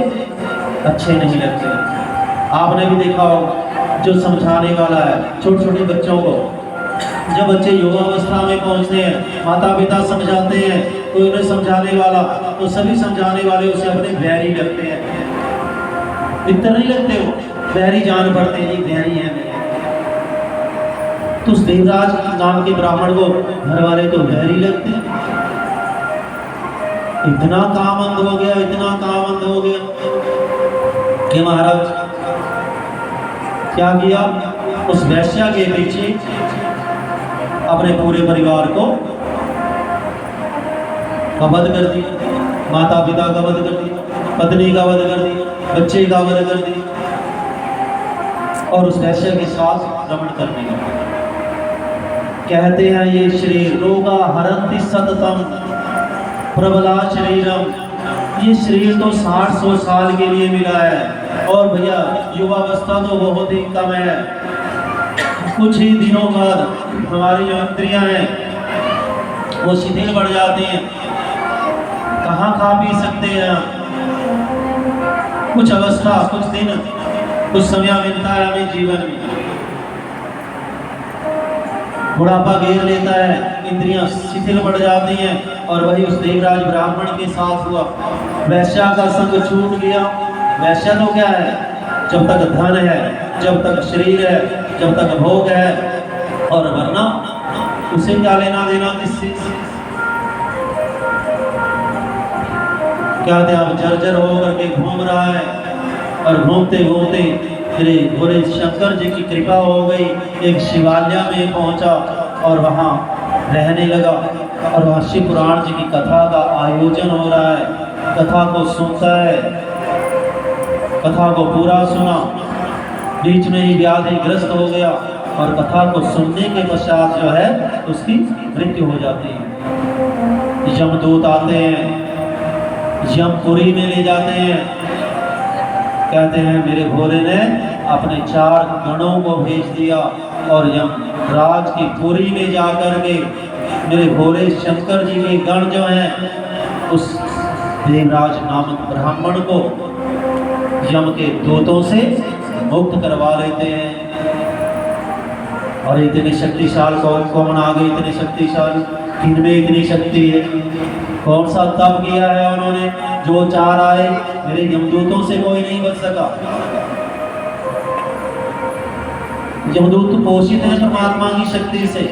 अच्छे नहीं लगते। आपने भी देखा होगा, जो समझाने वाला है छोटे छोटे बच्चों को, जब बच्चे युवावस्था में पहुंचते हैं, माता पिता समझाते हैं, कोई उन्हें समझाने वाला, तो सभी समझाने वाले उसे अपने बैरी लगते हैं। मित्र नहीं लगते, वो बैरी जान पड़ते हैं, ये बैरी है मेरे। तो उस देवराज नाम के ब्राह्मण को घर वाले तो बैरी लगते हैं। इतना कामंद हो गया, इतना कामंद हो गया कि महाराज क्या किया, उस वैश्या के पीछे अपने पूरे परिवार को वध कर दिया, माता पिता का वध कर दिया, पत्नी का वध कर दिया, बच्चे का वध कर दिया और उस वैश्या के साथ रमण करने लगा। कहते हैं ये शरीर रोगा हरंति सततम प्रबला शरीरम, ये शरीर तो 60-100 साल के लिए मिला है और भैया युवावस्था तो बहुत ही कम है। कुछ ही दिनों बाद हमारी जो इंद्रियां हैं वो शिथिल पड़ जाती हैं, कहाँ खा पी सकते हैं। कुछ अवस्था, कुछ दिन, कुछ समय मिलता है हमें जीवन में, बुढ़ापा घेर लेता है, इंद्रियां शिथिल पड़ जाती हैं। और वही उस देवराज ब्राह्मण के साथ हुआ। वैश्या का संग छूट गया। वैश्या तो क्या है, जब तक धन है, जब तक शरीर है, जब तक भोग है, और वरना उसे क्या लेना देना किससे। क्या अब जर्जर होकर के घूम रहा है और घूमते घूमते मेरे भोले शंकर जी की कृपा हो गई, एक शिवालय में पहुंचा और वहां रहने लगा। और वहां शिव पुराण जी की कथा का आयोजन हो रहा है, कथा को सुनता है, कथा को पूरा सुना, बीच में ही व्याधिग्रस्त हो गया और कथा को सुनने के पश्चात जो है उसकी मृत्यु हो जाती है। यमदूत आते हैं, यमपुरी में ले जाते हैं। कहते हैं मेरे भोले ने अपने 4 गणों को भेज दिया और यमराज की पुरी में जाकर के मेरे भोले शंकर जी के गण जो हैं उस देवराज नामक ब्राह्मण को यम के दूतों से मुक्त करवा लेते हैं। और इतने शक्तिशाली कौन आ गए, इतने शक्तिशाली, किनमें इतनी शक्ति है, कौन सा तप किया है उन्होंने, जो 4 आए मेरे यमदूतों से कोई नहीं बच सका। यमदूत पोषित है परमात्मा की शक्ति से,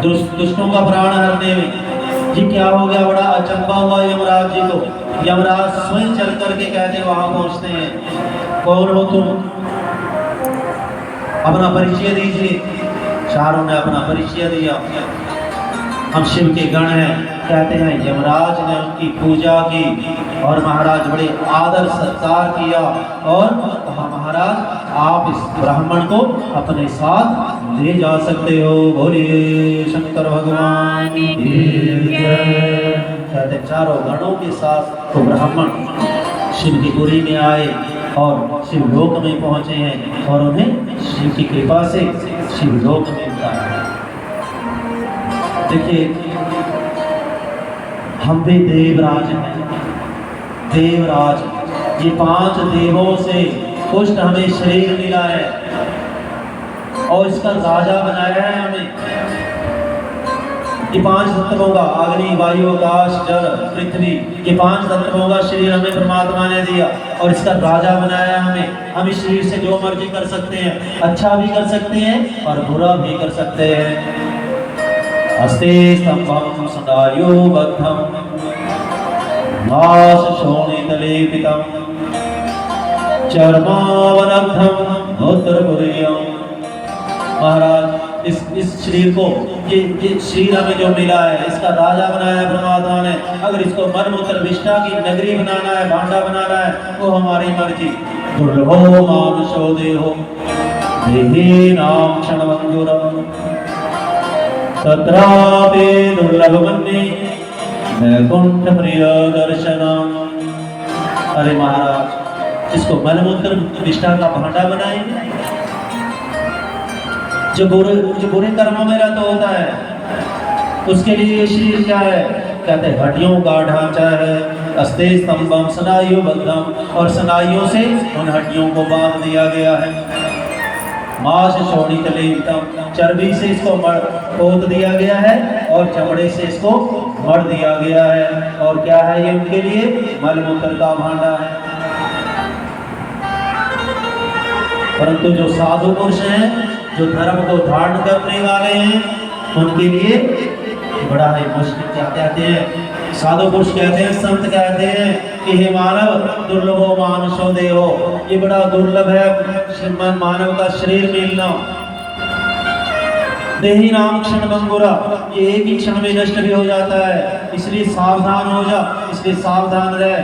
दुष्टों का प्राण हरने में। जी क्या हो गया, बड़ा अचंबा हुआ यमराज जी को। यमराज स्वयं चल करके कहते वहां पहुंचते हैं, कौन हो तुम, अपना परिचय दीजिए। चारों ने अपना परिचय दिया, हम शिव के गण हैं। कहते हैं यमराज ने उनकी पूजा की और महाराज बड़े आदर सत्कार किया और कहा महाराज आप इस ब्राह्मण को अपने साथ ले जा सकते हो। बोलिए शंकर भगवान की जय। कहते चारों गणों के साथ तो ब्राह्मण शिव की पुरी में आए और शिवलोक में पहुंचे हैं और उन्हें शिव की कृपा से शिवलोक मिलता है। देखिए हम भी देवराज हैं, देवराज, ये 5 देवों से पुष्ट हमें शरीर मिला है और इसका राजा बनाया है हमें। ये 5 तत्वों का अग्नि, वायु, आकाश, जल, पृथ्वी, ये 5 तत्वों का शरीर हमें परमात्मा ने दिया और इसका राजा बनाया हमें। हम इस शरीर से जो मर्जी कर सकते हैं, अच्छा भी कर सकते हैं और बुरा भी कर सकते हैं। अस्ते स्तंभं सदायुबद्धं नाश शोणितलेपितं चर्मावनद्धं उत्तरपुरीयं। महाराज इस शरीर को, ये शरीर हमें जो मिला है, इसका राजा बनाया परमात्मा ने। अगर इसको मन मूत्र विष्ठा की नगरी बनाना है, भांडा बनाना है, वो हमारी मर्जी। दुर्लभो मानुषो देहो देहीनां क्षणभंगुरं तत्रापि दुर्लभमन्ये वैकुंठ प्रिय दर्शनम्। अरे महाराज, इसको मन मूत्र विष्ठा का भांडा बनाएंगे। जो बुरे कर्मों में रत होता है, उसके लिए ये शरीर क्या है? कहते हैं हड्डियों का ढांचा है। अस्ते स्तंभं स्नायुबद्धं, और स्नायुओं से उन हड्डियों को बांध दिया गया है। मांस शोणितलेपितं, चर्बी से इसको पोत दिया गया है और चमड़े से इसको मढ़ दिया गया है। और क्या है ये उनके लिए? मलमूत्र का भांडा है। परंतु जो साधु पुरुष हैं, जो धर्म को धारण करने वाले हैं, उनके लिए बड़ा ही मुश्किल। क्या कहते हैं साधु पुरुष? कहते हैं, संत कहते हैं कि हे मानव, दुर्लभो मानुषो देहो, ये बड़ा दुर्लभ है मानव का शरीर मिलना। देहीनां क्षणभंगुरा, ये एक ही क्षण में नष्ट भी हो जाता है, इसलिए सावधान हो जा, इसलिए सावधान रह।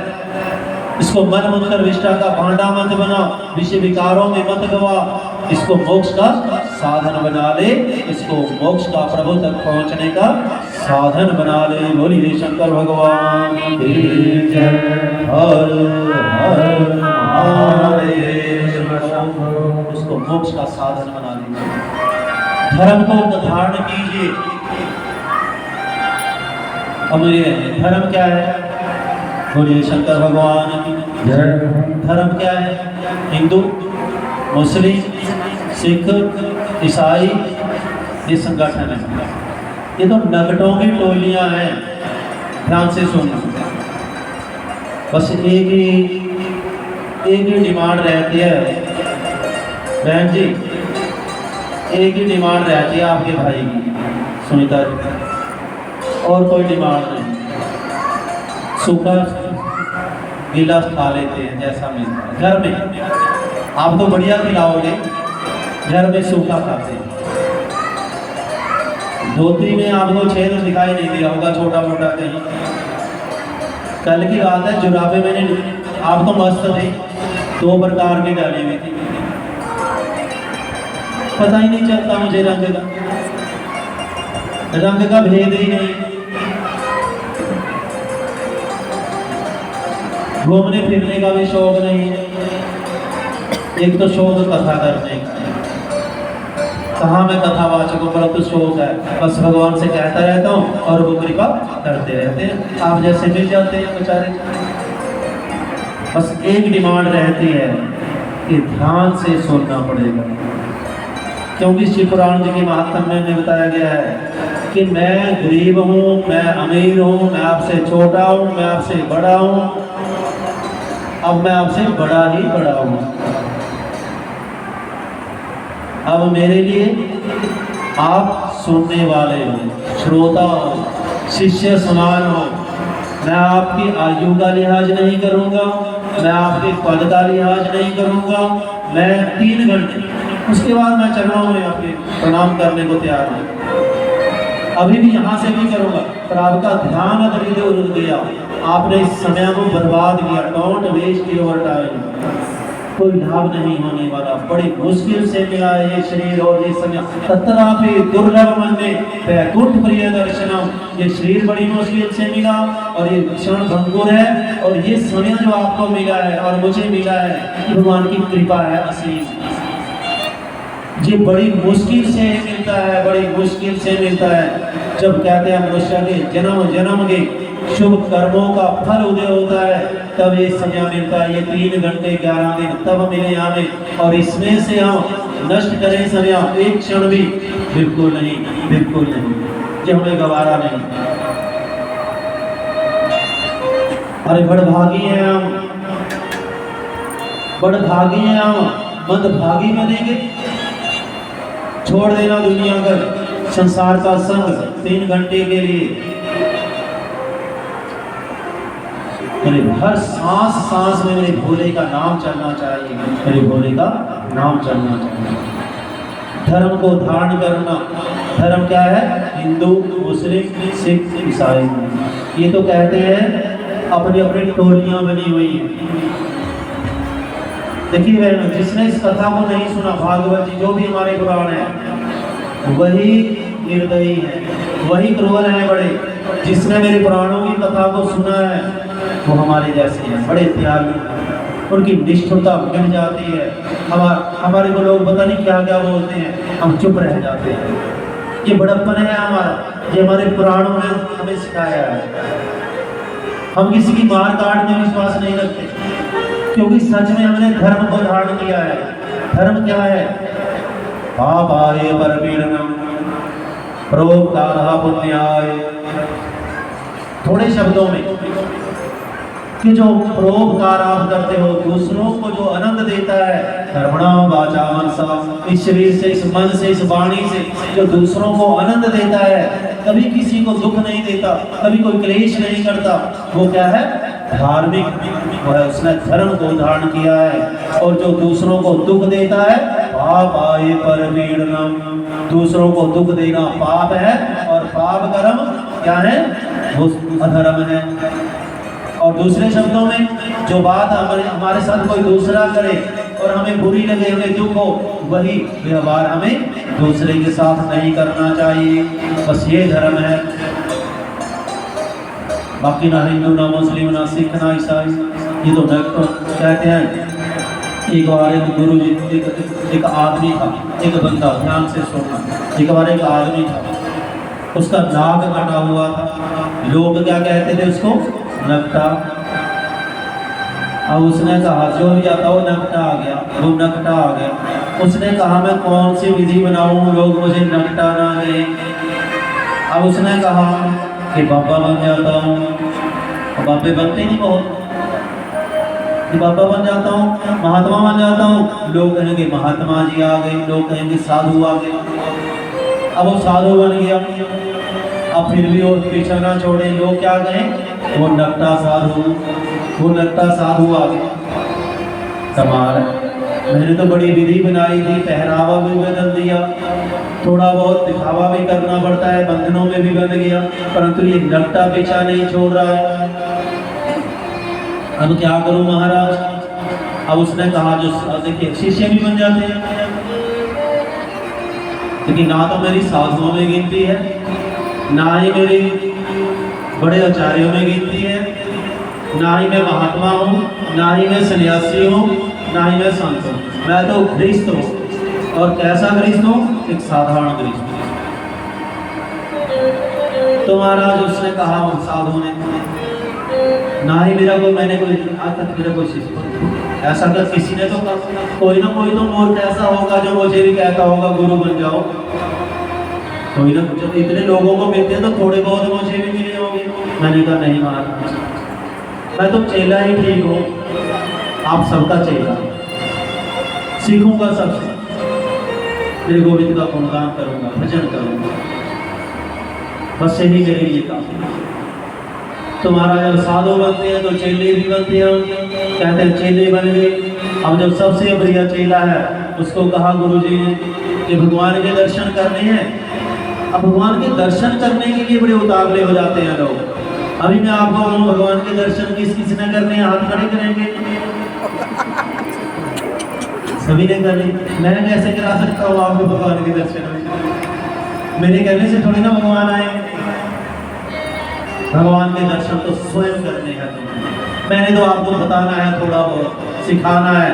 इसको मन मूत्र विष्ठा का भांडा मत बना, विषय विकारों में मत गवा, इसको मोक्ष का साधन बना ले, इसको मोक्ष का प्रभु तक पहुंचने का साधन बना ले। बोलिए शंकर भगवान की जय। हर हर महादेव। इसको मोक्ष का साधन बना ले, धर्म को धारण कीजिए। अब ये धर्म क्या है? बोलिए शंकर भगवान की जय। धर्म क्या है? हिंदू, मुस्लिम, सिख, ईसाई, ये संगठन है। ये तो नगटों की टोलियां हैं। ध्यान से सुनना। बस एक ही डिमांड रहती है बहन जी, एक ही डिमांड रहती है आपके भाई की, सुनीता जी, और कोई डिमांड नहीं। सूखा गीला खा लेते हैं जैसा मिलता है घर में। आप तो बढ़िया खिलाओगे, घर में सूखा खाते हैं। धोती में आपको छेद दिखाई नहीं दिया होगा, छोटा मोटा कहीं। कल की बात है, जुराबे मैंने, आप तो मस्त थे, 2 प्रकार की डाली हुई थी, पता ही नहीं चलता मुझे रंग का भेद ही नहीं। घूमने फिरने का भी शौक नहीं है। एक तो शौक कथा करने का, कहाँ मैं कथावाचक हूँ, परंतु शौक है, बस भगवान से कहता रहता हूँ और वो कृपा करते रहते हैं। आप जैसे मिल जाते हैं बेचारे। बस एक डिमांड रहती है कि ध्यान से सुनना पड़ेगा, क्योंकि शिव पुराण जी के महात्म्य में बताया गया है कि मैं गरीब हूँ, मैं अमीर हूँ, मैं आपसे छोटा हूँ, मैं आपसे बड़ा हूँ, अब मैं आपसे बड़ा ही बड़ा हूँ। अब मेरे लिए आप सुनने वाले हो, श्रोता हो, शिष्य समान हो। मैं आपकी आयु का लिहाज नहीं करूँगा, मैं आपके पद का लिहाज नहीं करूँगा। मैं 3 घंटे, उसके बाद मैं चरणों में आपके प्रणाम करने को तैयार हूँ। अभी भी यहाँ से भी करूँगा, पर आपका ध्यान अगर इधर उड़ गया, आपने इस समय को बर्बाद किया। डोंट वेस्ट योर टाइम, कोई लाभ नहीं होने वाला। बड़ी मुश्किल से मिला है ये शरीर और ये समय। तत्रापि दुर्लभ मन्ये वैकुंठ प्रिय दर्शनम, ये शरीर बड़ी मुश्किल से मिला और ये क्षण भंगुर है। और ये समय जो आपको मिला है और मुझे मिला है, ये भगवान की कृपा है असीम। ये बड़ी मुश्किल से मिलता है, बड़ी मुश्किल से मिलता है। जब कहते हैं मनुष्य के जन्म जन्म के शुभ कर्मों का फल उदय होता है, तब ये समय मिलता है। ये 3 घंटे 11 दिन तब मिले हमें, और इसमें से हम नष्ट करें समय एक क्षण भी, बिल्कुल नहीं, बिल्कुल नहीं। कि हमें गवारा नहीं। अरे बड़भागी हैं हम, बड़भागी हैं हम, मंदभागी बनेंगे। छोड़ देना दुनिया का संसार का संग 3 घंटे के लिए। मेरे हर सांस सांस में मेरे भोले का नाम चलना चाहिए, मेरे भोले का नाम चलना चाहिए। धर्म को धारण करना, धर्म क्या है? हिंदू, मुस्लिम, सिख, ईसाई, ये तो कहते हैं अपनी अपनी टोलियां बनी हुई हैं। देखिए बहनों, जिसने इस कथा को नहीं सुना, भागवत जी जो भी हमारे पुराण है, वही निर्दयी है, वही क्रूर है बड़े। जिसने मेरे पुराणों की कथा को सुना है वो हमारे जैसे हैं, बड़े त्यागी, उनकी निष्ठुरता मिट जाती है। हमारे को लोग पता नहीं क्या क्या बोलते हैं, हम चुप रह जाते हैं। ये बड़प्पन है हमारा, ये हमारे पुराणों ने हमें सिखाया है। हम किसी की मार काट में विश्वास नहीं रखते, क्योंकि सच में हमने धर्म को धारण किया है। धर्म क्या है? पापाय परपीडनम परोपकारः पुण्याय। थोड़े शब्दों में कि जो परोपकार आप करते हो, दूसरों को जो आनंद देता है, कर्मणाम वाचा मनसा, इस शरीर से, इस मन से, इस वाणी से जो दूसरों को आनंद देता है, कभी किसी को दुख नहीं देता, कभी कोई क्लेश नहीं करता, वो क्या है? धार्मिक, वो है, उसने धर्म को धारण किया है। और जो दूसरों को दुख देता है, पाप आए परपीडनम, दूसरों को दुख देना पाप है, और पाप कर्म क्या है? वो अधर्म है। और दूसरे शब्दों में, जो बात हमारे साथ कोई दूसरा करे और हमें बुरी लगे, हमें दुख हो, वही व्यवहार हमें दूसरे के साथ नहीं करना चाहिए। बस ये धर्म है। बाकी ना हिंदू, ना मुस्लिम, ना सिख, ना ईसाई, ये तो कहते हैं। एक बार एक गुरु जी, एक आदमी था, एक बंदा, ध्यान से सुनना। एक बार एक आदमी था, उसका नाक कटा हुआ था। लोग क्या कहते थे उसको? नकटा। अब उसने कहा, जो भी आता वो नकटा आ गया, वो नकटा आ गया। उसने कहा, मैं कौन सी विधि बनाऊं लोग मुझे नकटा ना कहे। अब उसने कहा कि बाबा बन जाता हूँ। बाबे बनते नहीं बहुत, कि बाबा बन जाता हूँ, महात्मा बन जाता हूँ। लोग कहेंगे महात्मा जी आ गए, लोग कहेंगे साधु आ गए। अब वो साधु बन गया। अब फिर भी वो पीछा ना छोड़े, लोग क्या कहें? वो नकटा साधु, वो नकटा साधु आ गया। कमाल है, मैंने तो बड़ी विधि बनाई थी, पहरावा भी बदल दिया, थोड़ा बहुत दिखावा भी करना पड़ता है, बंधनों में भी बन गया, परंतु ये नकटा पीछा नहीं छोड़ रहा है। अब क्या करूं महाराज? अब उसने कहा, जो देखिए शिष्य भी बन जाते हैं, लेकिन ना तो मेरी साधुओं में गिनती है, ना ही मेरी बड़े आचार्यों में गिनती है, ना ही मैं महात्मा हूँ, ना ही मैं सन्यासी हूँ, ना ही मैं संत हूँ। मैं तो गृहस्थ हूँ। और कैसा गृहस्थ हूँ? एक साधारण गृहस्थ। तो महाराज उसने कहा, साधु ने, ना ही मेरा कोई, मैंने कोई आज तक मेरा कोई शिष्य ऐसा कर, किसी ने तो कोई ना कोई तो मूर्ख ऐसा होगा जो मुझे भी कहता होगा गुरु बन जाओ। कोई ना, जब इतने लोगों को मिलते हैं तो थोड़े बहुत मुझे भी मिले होंगे। मैंने कहा नहीं महाराज, मैं तो चेला ही ठीक हूँ, आप सबका चेला, सीखूंगा सबसे, मेरे गोविंद का गुणगान करूंगा, भजन करूंगा, बस यही मेरे लिए काफी। तुम्हारा जब साधु बनते हैं तो चेले भी बनते हैं, कहते हैं चेले बन गए। अब जब सबसे बढ़िया चेला है, उसको कहा गुरुजी ने कि भगवान के दर्शन करने हैं। अब भगवान के दर्शन करने के लिए बड़े उतावले हो जाते हैं लोग। अभी मैं आपको कहूँ, भगवान के दर्शन किस ने करने हैं? हाथ खड़े करेंगे, सभी ने करने। मैं कैसे करा सकता हूँ आपको भगवान के दर्शन? मेरे कहने से थोड़ी ना भगवान आए। भगवान के दर्शन तो स्वयं करने हैं तुम्हें। मैंने तो आपको बताना है, थोड़ा बहुत सिखाना है,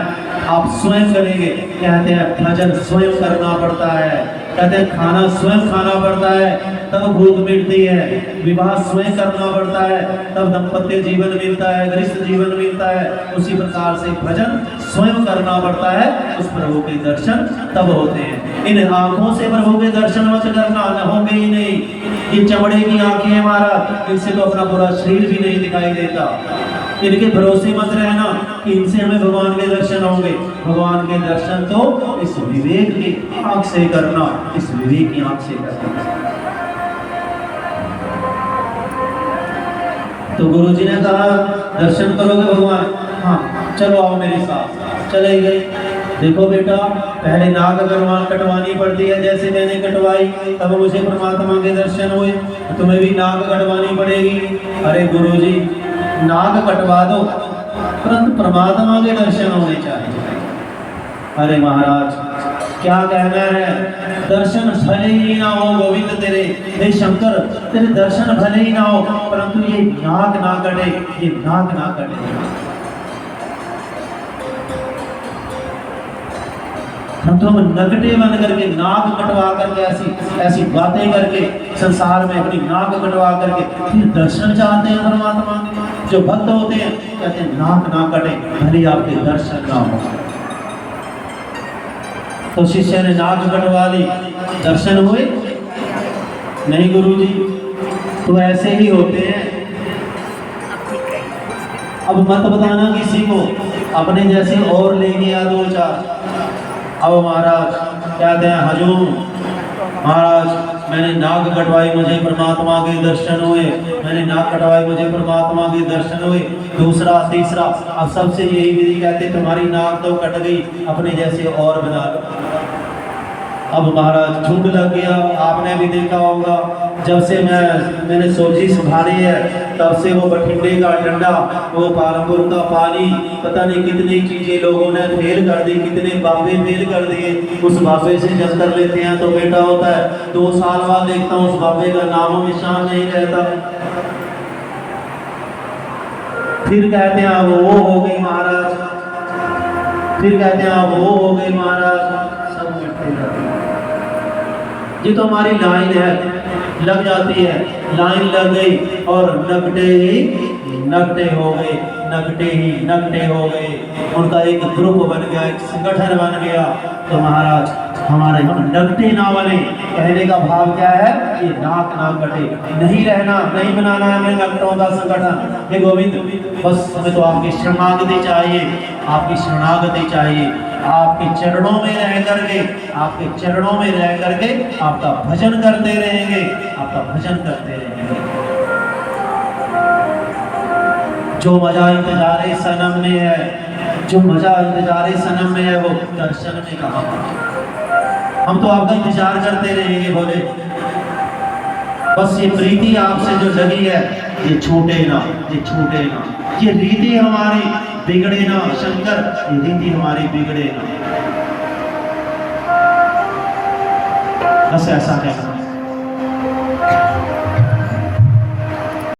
आप स्वयं करेंगे। कहते हैं भजन स्वयं करना पड़ता है, कहते हैं खाना स्वयं खाना पड़ता है, तब भूख मिटती है। विवाह स्वयं करना पड़ता है, तब दाम्पत्य जीवन मिलता है, गृहस्थ जीवन मिलता है। उसी प्रकार से भजन स्वयं करना पड़ता है, उस प्रभु के दर्शन तब होते हैं। इन आंखों से प्रभु के दर्शन मत करना, न होंगे ही नहीं। ये चमड़े की आंखें हैं महाराज, इनसे तो अपना पूरा शरीर भी नहीं दिखाई देता। इनके भरोसे मत रहना कि इनसे हमें भगवान के दर्शन होंगे। भगवान के दर्शन तो इस विवेक की आंख से करना, इस विवेक की आंख से करना। तो गुरु जी ने कहा दर्शन करोगे भगवान? हाँ चलो आओ मेरे साथ। चले गए। देखो बेटा, पहले नाक कटवानी पड़ती है, जैसे मैंने कटवाई तब मुझे परमात्मा के दर्शन हुए, तुम्हें भी नाक कटवानी पड़ेगी। अरे गुरु जी नाक कटवा दो, परंतु परमात्मा के दर्शन होने चाहिए। अरे महाराज क्या कहना है, दर्शन भले ही ना हो गोविंद तेरे, हे शंकर तेरे दर्शन भले ही ना हो, परंतु ये नाक ना कटे, ये नाक ना कटे। हम तो नकटे बन करके, नाक कटवा करके, ऐसी बातें करके संसार में अपनी नाक कटवा करके फिर दर्शन चाहते हैं परमात्मा। जो भक्त होते हैं कहते हैं नाक ना कटे, भले आपके दर्शन ना हो। तो शिष्य ने नाक कटवा ली, दर्शन हुए नहीं गुरु जी, तो ऐसे ही होते हैं। अब मत बताना किसी को, अपने जैसे और लेके आ दो चार। अब महाराज कहते हैं हजूम महाराज मैंने नाक कटवाई, मुझे परमात्मा के दर्शन हुए, मैंने नाक कटवाई, मुझे परमात्मा के दर्शन हुए। दूसरा तीसरा, अब सबसे यही विधि कहते तुम्हारी नाक तो कट गई, अपने जैसे और बना लो। अब महाराज झुंड लग गया। आपने भी देखा होगा, जब से मैंने सोची संभाली है तब से वो बठिंडे का डंडा, वो पालमपुर का पानी, पता नहीं कितनी चीजें लोगों ने फेल कर दी, कितने बाबे फेल कर दिए। उस बाबे से जब कर लेते हैं तो बेटा होता है, 2 साल बाद देखता हूँ उस बाबे का नामो निशान नहीं रहता। फिर कहते हैं अब वो हो गई महाराज, फिर कहते हैं अब वो हो गई महाराज, सब मिटते जाते हैं। ये तो हमारी लाइन है, लग जाती है, लाइन लग गई और नकटे ही नकटे हो गए, नकटे ही नकटे हो गए। उनका एक ग्रुप बन गया, एक संगठन बन गया। तो महाराज हमारे हम नकटे ना बने, कहने का भाव क्या है, ये नाक ना कटे, नहीं रहना, नहीं बनाना है हमें नकटों का संगठन। हे गोविंद बस हमें तो आपकी शरणागति चाहिए, आपकी शरणागति चाहिए। आपके चरणों में रह करके, आपके चरणों में रह करके आपका भजन करते रहेंगे, आपका भजन करते रहेंगे। जो मजा इंतजारे सनम में है, जो मजा इंतजारे सनम में है वो दर्शन में कहाँ। हम तो आपका इंतजार करते रहेंगे बोले, बस ये प्रीति आपसे जो लगी है ये छूटे ना, ये छूटे ना, ये रीति हमारी बिगड़े ना शंकर, ये रीति हमारी बिगड़े ना। बस ऐसा कहना।